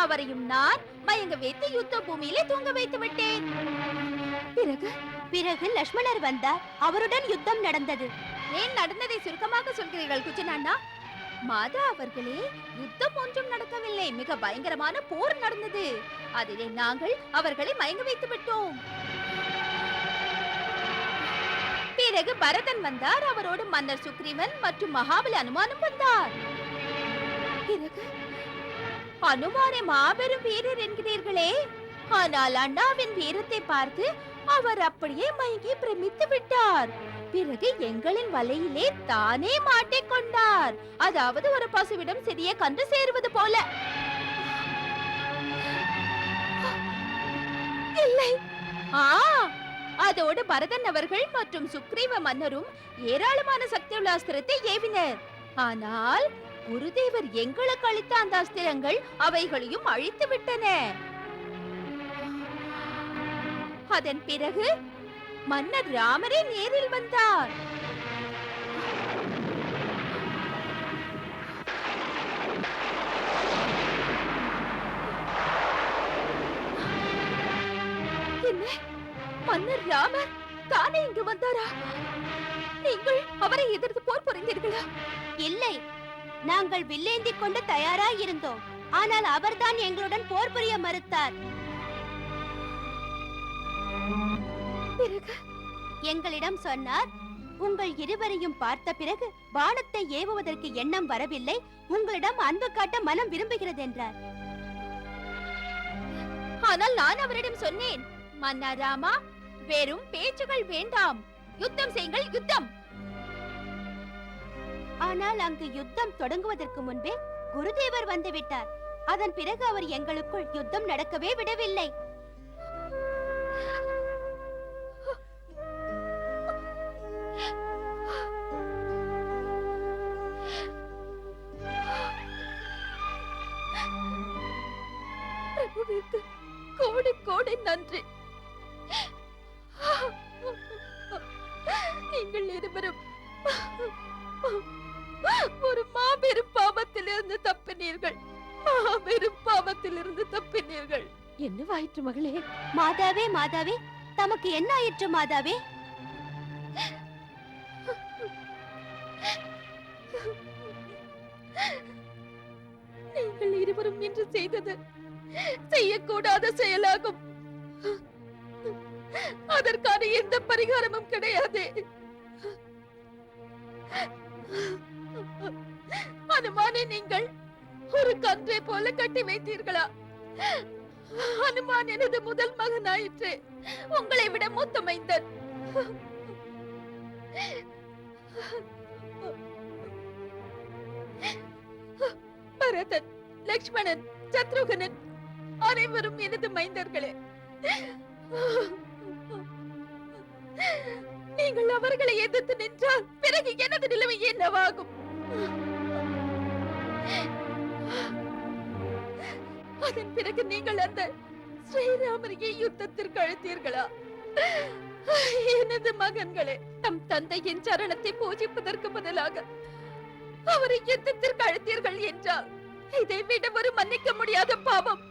[SPEAKER 6] அவரையும் நான் மயங்க வைத்து யுத்த பூமியிலே தூங்க வைத்து விட்டேன்.
[SPEAKER 4] பிறகு லக்ஷ்மணர் வந்தார். அவருடன் யுத்தம் நடந்தது.
[SPEAKER 6] ஏன் நடந்ததை சுருக்கமாக சொல்கிறீர்கள் குச்சனாண்ணா? மாதா அவர்களே, யுத்தம் ஒன்றும் நடக்கவில்லை. மிக பயங்கரமான போர் நடந்தது. அதிலே நாங்கள் அவர்களை மயங்க வைத்து விட்டோம். பிறகு பரதன் வந்தார். அவரோடு மன்னர் சுக்ரீவன் மற்றும் மகாபலி அனுமானும் வந்தார். பிறகு அனுமானை மாபெரும் வீரர் என்கிறீர்களே, ஆனால் அண்ணாவின் வீரத்தை பார்த்து அவர் அப்படியே மயங்கி பிரமித்து விட்டார். பிறகு எங்களின் வலையிலே தானே மாட்டிக்கொண்டார். அதாவது ஒரு பசுவிடம் சிறிய கன்று சேருவது போல. இல்லை, அதோடு பரதன் அவர்கள் மற்றும் சுக்ரீவ மன்னரும் ஏராளமான சக்தியுள்ள அஸ்திரத்தை ஏவினர். ஆனால் குருதேவர் எங்களுக்கு அளித்த அந்த அஸ்திரங்கள் அவைகளையும் அழித்து விட்டன. அதன் பிறகு மன்னர் ராமரே நேரில் வந்தார். என்ன, மன்னர் ராமர் தானே இங்கு வந்தாரா? நீங்கள் அவரை எதிர்த்து போர் புரிந்தீர்களா?
[SPEAKER 4] இல்லை, நாங்கள் வில்லேந்தி கொண்டு தயாராய் இருந்தோம். ஆனால் அவர்தான் எங்களுடன் போர் புரிய மறுத்தார்.
[SPEAKER 6] பிறகு
[SPEAKER 4] எங்களிடம் சொன்னார், உங்கள் இருவரையும் பார்த்த பிறகு பானத்தை ஏவுவதற்கு எண்ணம் வரவில்லை, உங்களிடம் அன்பு காட்ட மனம் விரும்புகிறது என்றார்.
[SPEAKER 6] ஆனால் நான் அவரிடம் சொன்னேன், மன்னா ராமா, வெறும் பேச்சுகள் வேண்டாம், யுத்தம் செய்யுங்கள், யுத்தம்.
[SPEAKER 4] ஆனால் அங்கு யுத்தம் தொடங்குவதற்கு முன்பே குருதேவர் வந்து விட்டார். அதன் பிறகு அவர் எங்களுக்குள் யுத்தம் நடக்கவே விடவில்லை.
[SPEAKER 6] பிரபுவிற்கு கோடி கோடி நன்றி. நீங்கள் இருவரும் ஒரு மாபெரும் பாவத்திலிருந்து தப்பினீர்கள். மாபெரும் பாவத்திலிருந்து தப்பினீர்கள். என்னவாயிற்று மகளே?
[SPEAKER 4] மாதாவே, மாதாவே, தமக்கு என்ன ஆயிற்று மாதாவே?
[SPEAKER 6] நீங்கள் இருவரும் இன்று செய்தது செய்யக்கூடாத செயலாகும். அதற்கான எந்த பரிகாரமும் கிடையாது. அனுமானை நீங்கள் ஒரு கன்றை போல கட்டி வைத்தீர்களா? அனுமான் எனது முதல் மகனாயிற்று, உங்களை விட மூத்த மைந்தன். பரதன், லக்ஷ்மணன், சத்ருகனன் அனைவரும் எனது மைந்தர்களே. நீங்கள் அவர்களை எதிர்த்து நின்றால் பிறகு எனது நிலைமை என்னவாகும்? அதன் பிறகு நீங்கள் அந்த ஸ்ரீராமரையே யுத்தத்திற்கு அழைத்தீர்களா? எனது மகன்களே, தம் தந்தையின் சரணத்தை பூஜிப்பதற்கு பதிலாக அவரை யுத்தத்திற்கு அழைத்தீர்கள் என்றால் இதை விட ஒரு மன்னிக்க முடியாத பாவம்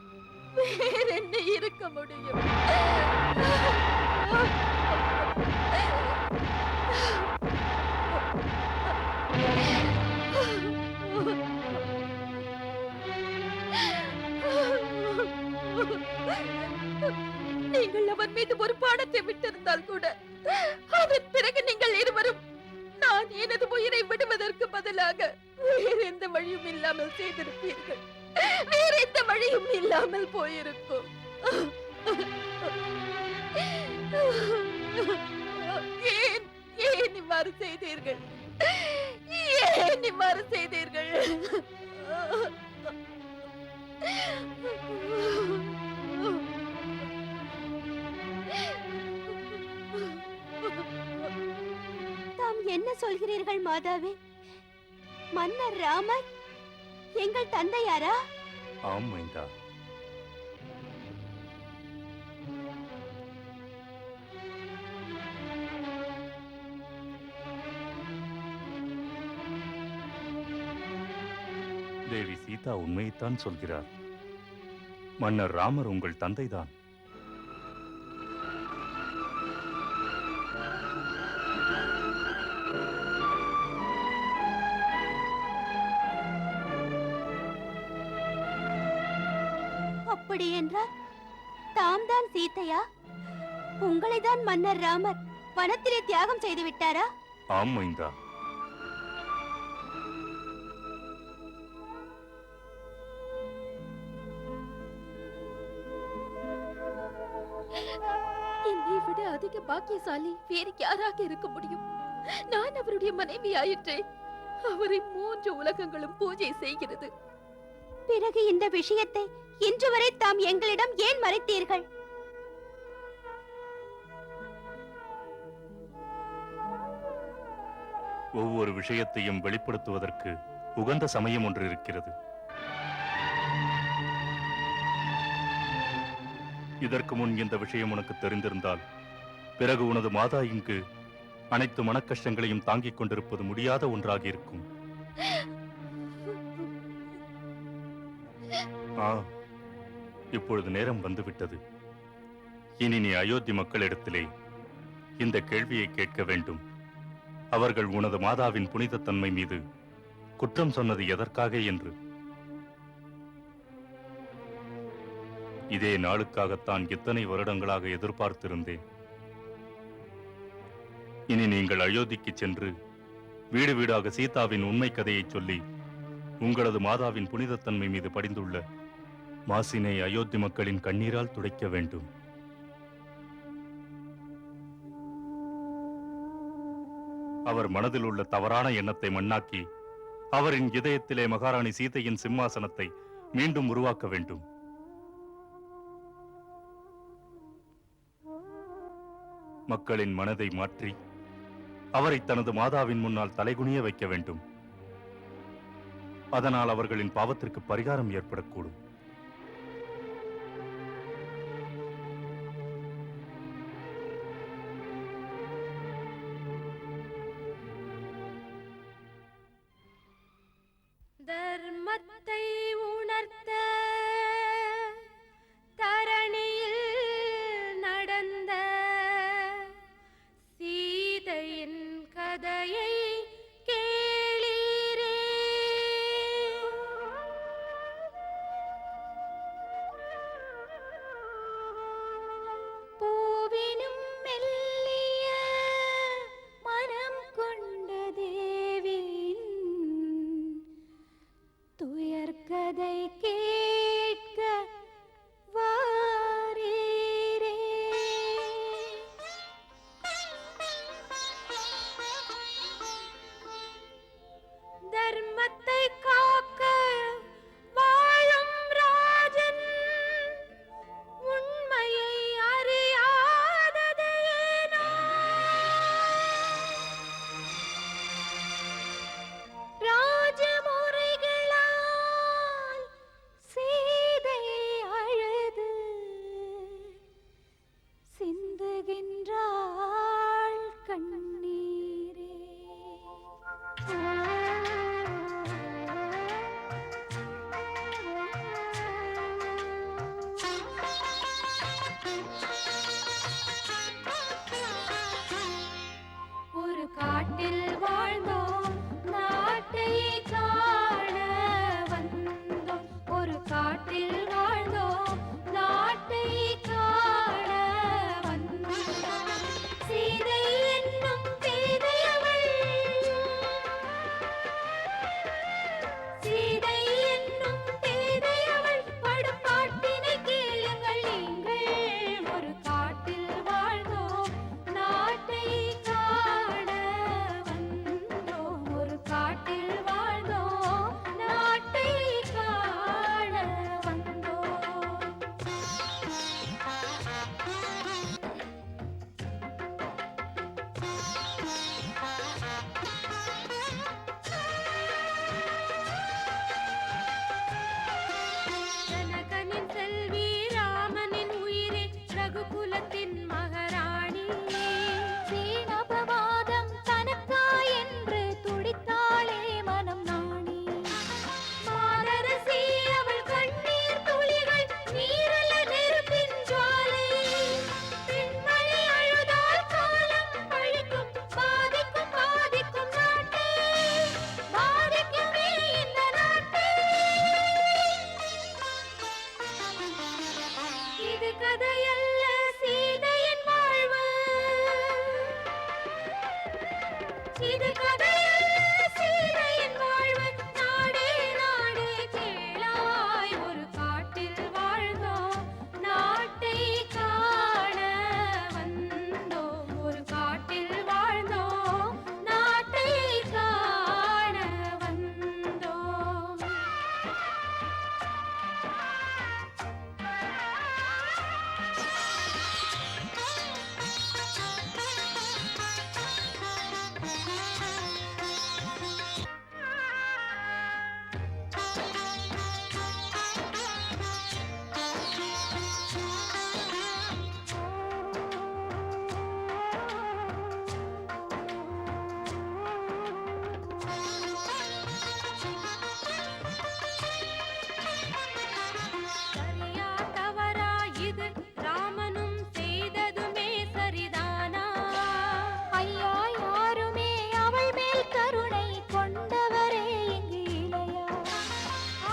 [SPEAKER 6] வேற என்ன இருக்க முடியும்? நீங்கள் அவர் மீது ஒரு பாடத்தை விட்டிருந்தால் இருந்தால் கூட அதன் பிறகு நீங்கள் இருவரும் நான் எனது உயிரை விடுவதற்கு பதிலாக வேற எந்த வழியும் இல்லாமல் செய்திருப்பீர்கள். வேற எந்த வழியும் இல்லாமல் போயிருக்கும். ஏன் ஏன் இவ்வாறு செய்தீர்கள்? ஏன் இவ்வாறு செய்தீர்கள்?
[SPEAKER 4] தாம் என்ன சொல்கிறீர்கள் மாதாவே? மன்னர் ராமர் எங்கள் தந்தையாரா?
[SPEAKER 3] ஆம் மைந்தா. தேவி சீதா உண்மையைத்தான் சொல்கிறார். மன்னர் ராமர் உங்கள் தந்தைதான்.
[SPEAKER 4] அப்படி என்றால் தாம் தான் சீதையா? உங்களைதான் மன்னர் ராமர் வனத்திலே தியாகம் செய்து விட்டாரா?
[SPEAKER 3] ஆம் மைந்தா.
[SPEAKER 6] என்னை விட அதிக பாக்கியசாலி வேறு யாராக இருக்க முடியும்? நான் அவருடைய மனைவி ஆயிற்றே. அவரை 3 உலகங்களும் பூஜை செய்கிறது.
[SPEAKER 4] பிறகு இந்த விஷயத்தை இன்று வரை தாம் எங்களிடம் ஏன் மறைத்தீர்கள்?
[SPEAKER 3] ஒவ்வொரு விஷயத்தையும் வெளிப்படுத்துவதற்கு உகந்த சமயம் ஒன்று இருக்கிறது. இதற்கு முன் இந்த விஷயம் உனக்கு தெரிந்திருந்தால் பிறகு உனது மாதா இங்கு அனைத்து மனக்கஷ்டங்களையும் தாங்கிக் கொண்டிருப்பது முடியாத ஒன்றாக இருக்கும். இப்பொழுது நேரம் வந்துவிட்டது. இனி நீ அயோத்தி மக்களிடத்திலே இந்த கேள்வியை கேட்க வேண்டும். அவர்கள் உனது மாதாவின் புனித தன்மை மீது குற்றம் சொன்னது எதற்காக என்று. இதே நாளுக்காகத்தான் இத்தனை வருடங்களாக எதிர்பார்த்திருந்தேன். இனி நீங்கள் அயோத்திக்கு சென்று வீடு வீடாக சீதாவின் உண்மை கதையை சொல்லி உங்களது மாதாவின் புனிதத்தன்மை மீது படிந்துள்ள மாசினை அயோத்தி மக்களின் கண்ணீரால் துடைக்க வேண்டும். அவர் மனதில் உள்ள தவறான எண்ணத்தை மண்ணாக்கி அவரின் இதயத்திலே மகாராணி சீதையின் சிம்மாசனத்தை மீண்டும் உருவாக்க வேண்டும். மக்களின் மனதை மாற்றி அவரை தனது மாதாவின் முன்னால் தலைகுனிய வைக்க வேண்டும். அதனால் அவர்களின் பாவத்திற்கு பரிகாரம் ஏற்படக்கூடும்.
[SPEAKER 4] தர்மத்தை உணர்த்த தரணியில் நடந்த சீதையின் கதையை கேளீரே.
[SPEAKER 9] இது கதையல்ல சீதையின் வாழ்வு. நாடே நாடே கேளாய், ஒரு காட்டில் வாழ்ந்தோம், நாட்டை காண வந்தோம். ஒரு காட்டில் வாழ்ந்தோம், நாட்டை காண வந்தோம். சரியா தவறா இது ராமனும் செய்ததுமே சரிதானா? ஐயா யாருமே அவள் மேல் கருணை கொண்டவரே இங்கு இல்லையா?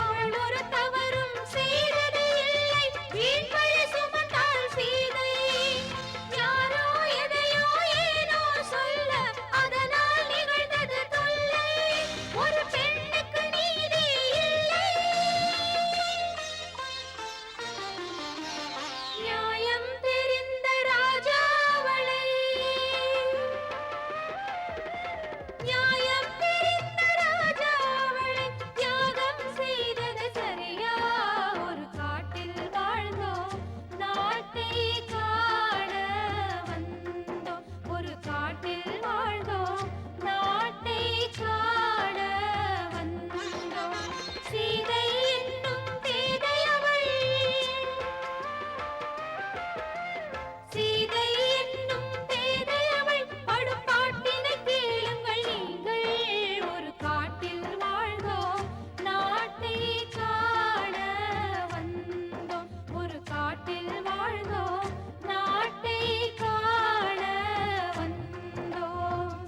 [SPEAKER 9] அவள் ஒரு தவறும் செய்தது இல்லை, வீண்பழி சுமந்தாள் சீதை. யாரோ எதையோ ஏனோ சொல்ல, அதனால் நிகழ்ந்தது தொல்லை. ஒரு பெண்ணுக்கு நீதி இல்லை. நியாயம் தெரிந்த ராஜா அவளை, நியாயம் தெரிந்த ராஜா அவளை தியாகம் செய்தது சரியா? ஒரு காட்டில் வாழ்ந்தோம், நாட்டை காண வந்தோம். ஒரு காட்டில் வாழ்ந்தோம், நாட்டை காண வந்தோம். சீதை என்னும் பேதை அவள், சீதை என்னும் பேதை அவள், படும் பாட்டினை கேளுங்கள் நீங்கள். ஒரு காட்டில் வாழ்ந்தோம், நாட்டை காண வந்தோம். ஒரு காட்டில் வாழ்ந்தோம், நாட்டை காண வந்தோம்.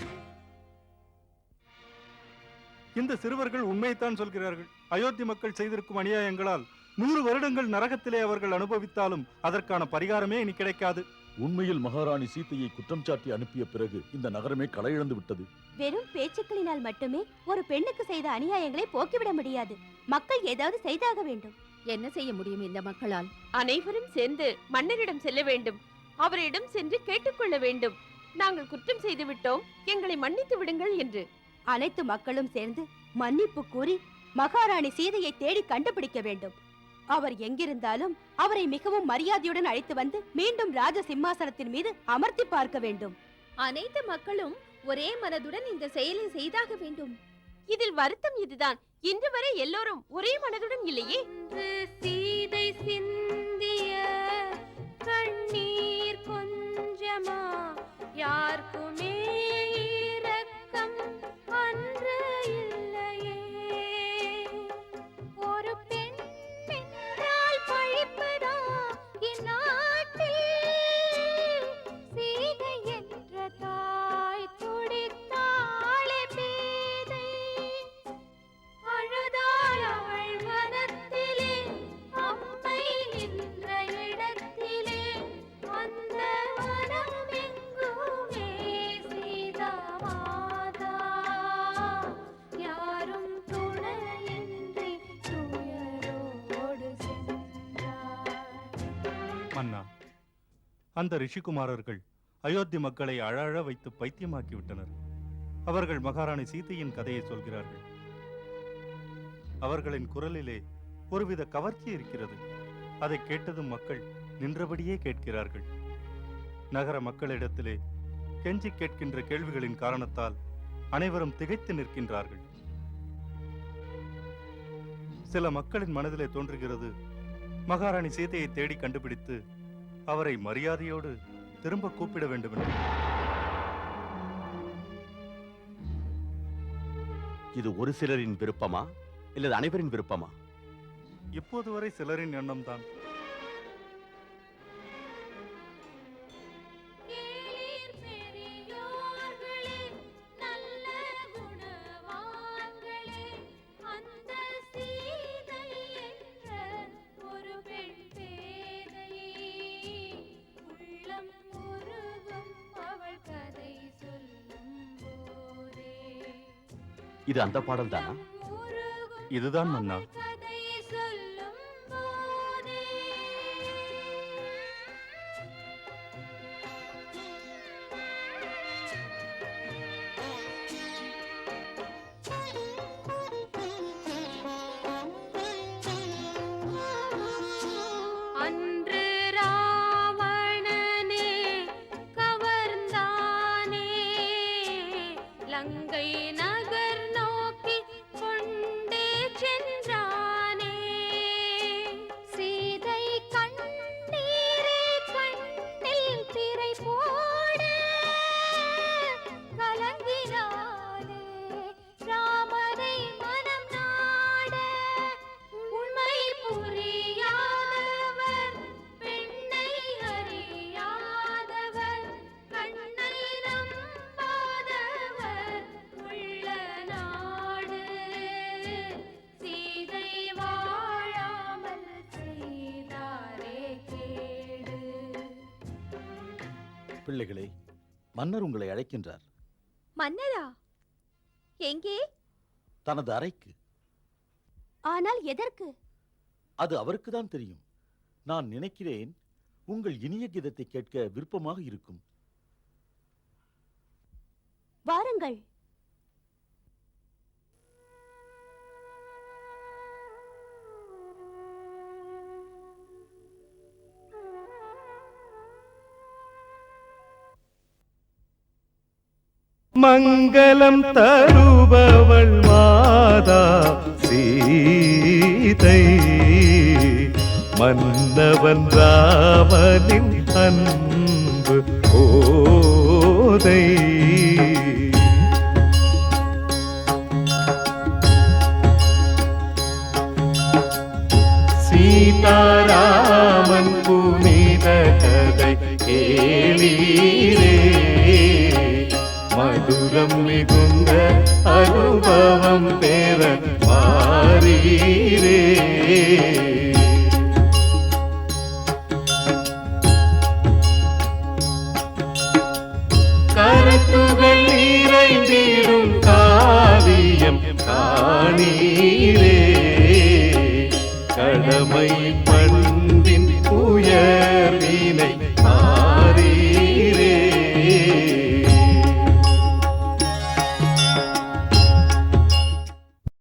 [SPEAKER 3] இந்த சிறுவர்கள் உண்மையைத்தான் சொல்கிறார்கள். அயோத்தி மக்கள் செய்திருக்கும் அநியாயங்களால் 100 வருடங்கள் நரகத்திலே அவர்கள் அனுபவித்தாலும் அதற்கான பரிகாரமே இனி கிடைக்காது.
[SPEAKER 5] உண்மையில் மகாராணி சீதையை குற்றம் சாட்டி அனுப்பிய பிறகு இந்த நகரமே களையிழந்து விட்டது.
[SPEAKER 4] வெறும் பேச்சுக்களினால் மட்டுமே ஒரு பெண்ணுக்கு செய்த அநியாயங்களை போக்கிவிட முடியாது. மக்கள் ஏதாவது செய்தாக வேண்டும்.
[SPEAKER 6] என்ன செய்ய முடியும் இந்த மக்களால்?
[SPEAKER 10] அனைவரும் சேர்ந்து மன்னரிடம் செல்ல வேண்டும். அவரிடம் சென்று கேட்டுக்கொள்ள வேண்டும், நாங்கள் குற்றம் செய்து விட்டோம், எங்களை மன்னித்து விடுங்கள் என்று.
[SPEAKER 4] அனைத்து மக்களும் சேர்ந்து மன்னிப்பு கூறி மகாராணி சீதையை தேடி கண்டுபிடிக்க வேண்டும். அவர் எங்கிருந்தாலும் அவரை மிகவும் மரியாதையுடன் அழைத்து வந்து மீண்டும் ராஜ சிம்மாசனத்தின் மீது அமர்த்தி பார்க்க வேண்டும்.
[SPEAKER 6] அனைத்து மக்களும் ஒரே மனதுடன் இந்த செயலை செய்தாக வேண்டும்.
[SPEAKER 10] இதில் வருத்தம் இதுதான், இன்று வரை எல்லோரும் ஒரே மனதுடன் இல்லையே.
[SPEAKER 9] இன்று சீதை சிந்திய கண்ணீர் கொஞ்சமா? யாருக்குமே இரக்கம் அன்று இல்லையே. ஒரு பெண் என்றால் பழிப்பதா இந்நாட்டில்? சீதை என்ற தாய் துடித்தாளே பேதை. அழுதாள் அவள் மனத்திலே, அம்மை நின்ற இடத்திலே. அந்த வனம் எங்குமே சீதா மாதா. யாரும் துணையின்றி துயரோடு சென்றாள்.
[SPEAKER 3] மன்னா, அந்த ரிஷிகுமாரர்கள் அயோத்தி மக்களை அழ அழ வைத்து பைத்தியமாக்கி விட்டனர். அவர்கள் மகாராணி சீதையின் கதையை சொல்கிறார்கள். அவர்களின் குரலிலே ஒருவித கவர்ச்சி இருக்கிறது. அதை கேட்டதும் மக்கள் நின்றபடியே கேட்கிறார்கள். நகர மக்களிடத்திலே கெஞ்சி கேட்கின்ற கேள்விகளின் காரணத்தால் அனைவரும் திகைத்து நிற்கின்றார்கள். சில மக்களின் மனதிலே தோன்றுகிறது, மகாராணி சீதையை தேடி கண்டுபிடித்து அவரை மரியாதையோடு திரும்ப கூப்பிட வேண்டும் என்று.
[SPEAKER 7] இது ஒரு சிலரின் விருப்பமா இல்லது அனைவரின் விருப்பமா?
[SPEAKER 3] இப்போது வரை சிலரின் எண்ணம்தான்.
[SPEAKER 9] கேளீர் பெரியோர்களே, நல்ல குணவான்களே, அந்த சீதை என்ற ஒரு பெண் பேதை. உள்ளம் உருகும் அவள் கதை சொல்லும் போது.
[SPEAKER 7] இது அந்த பாடல் தானா?
[SPEAKER 3] இதுதான் மன்னா.
[SPEAKER 9] கதை சொல்லும் போதே அன்று ராவணனே கவர்ந்தானே லங்கை நகர் நோக்கி கொண்டே சென்றானே சீதை கண்ணீரே கண்ணில் திரை போட கலங்கினானே ராமனை மனம் நாட உண்மை புரியாதவர் பெண்ணை அறியாதவர் கண்ணை நம்பாதவர் உள்ள நாடு சீதை வாழாமல் செய்தாரே கேடு.
[SPEAKER 5] பிள்ளைகளே, மன்னர் உங்களை அழைக்கின்றார்.
[SPEAKER 6] மன்னரா? எங்கே?
[SPEAKER 5] தனது அறைக்கு.
[SPEAKER 4] ஆனால் எதற்கு?
[SPEAKER 5] அது அவருக்கு தான் தெரியும். நான் நினைக்கிறேன் உங்கள் இனிய கீதத்தை கேட்க விருப்பமாக இருக்கும்.
[SPEAKER 4] வாருங்கள்.
[SPEAKER 2] மங்களம் தருபவள் மாதா சீதை மன்னவன் ராமனின் அன்பு போதை சீதாராமன் புனித கதை கேளீரே மதுரம் மிகுந்த அனுபவம் பெற மாறீரே கருத்துகள் நிறைந்திடும் காவியம் காணீரே கடமை பண்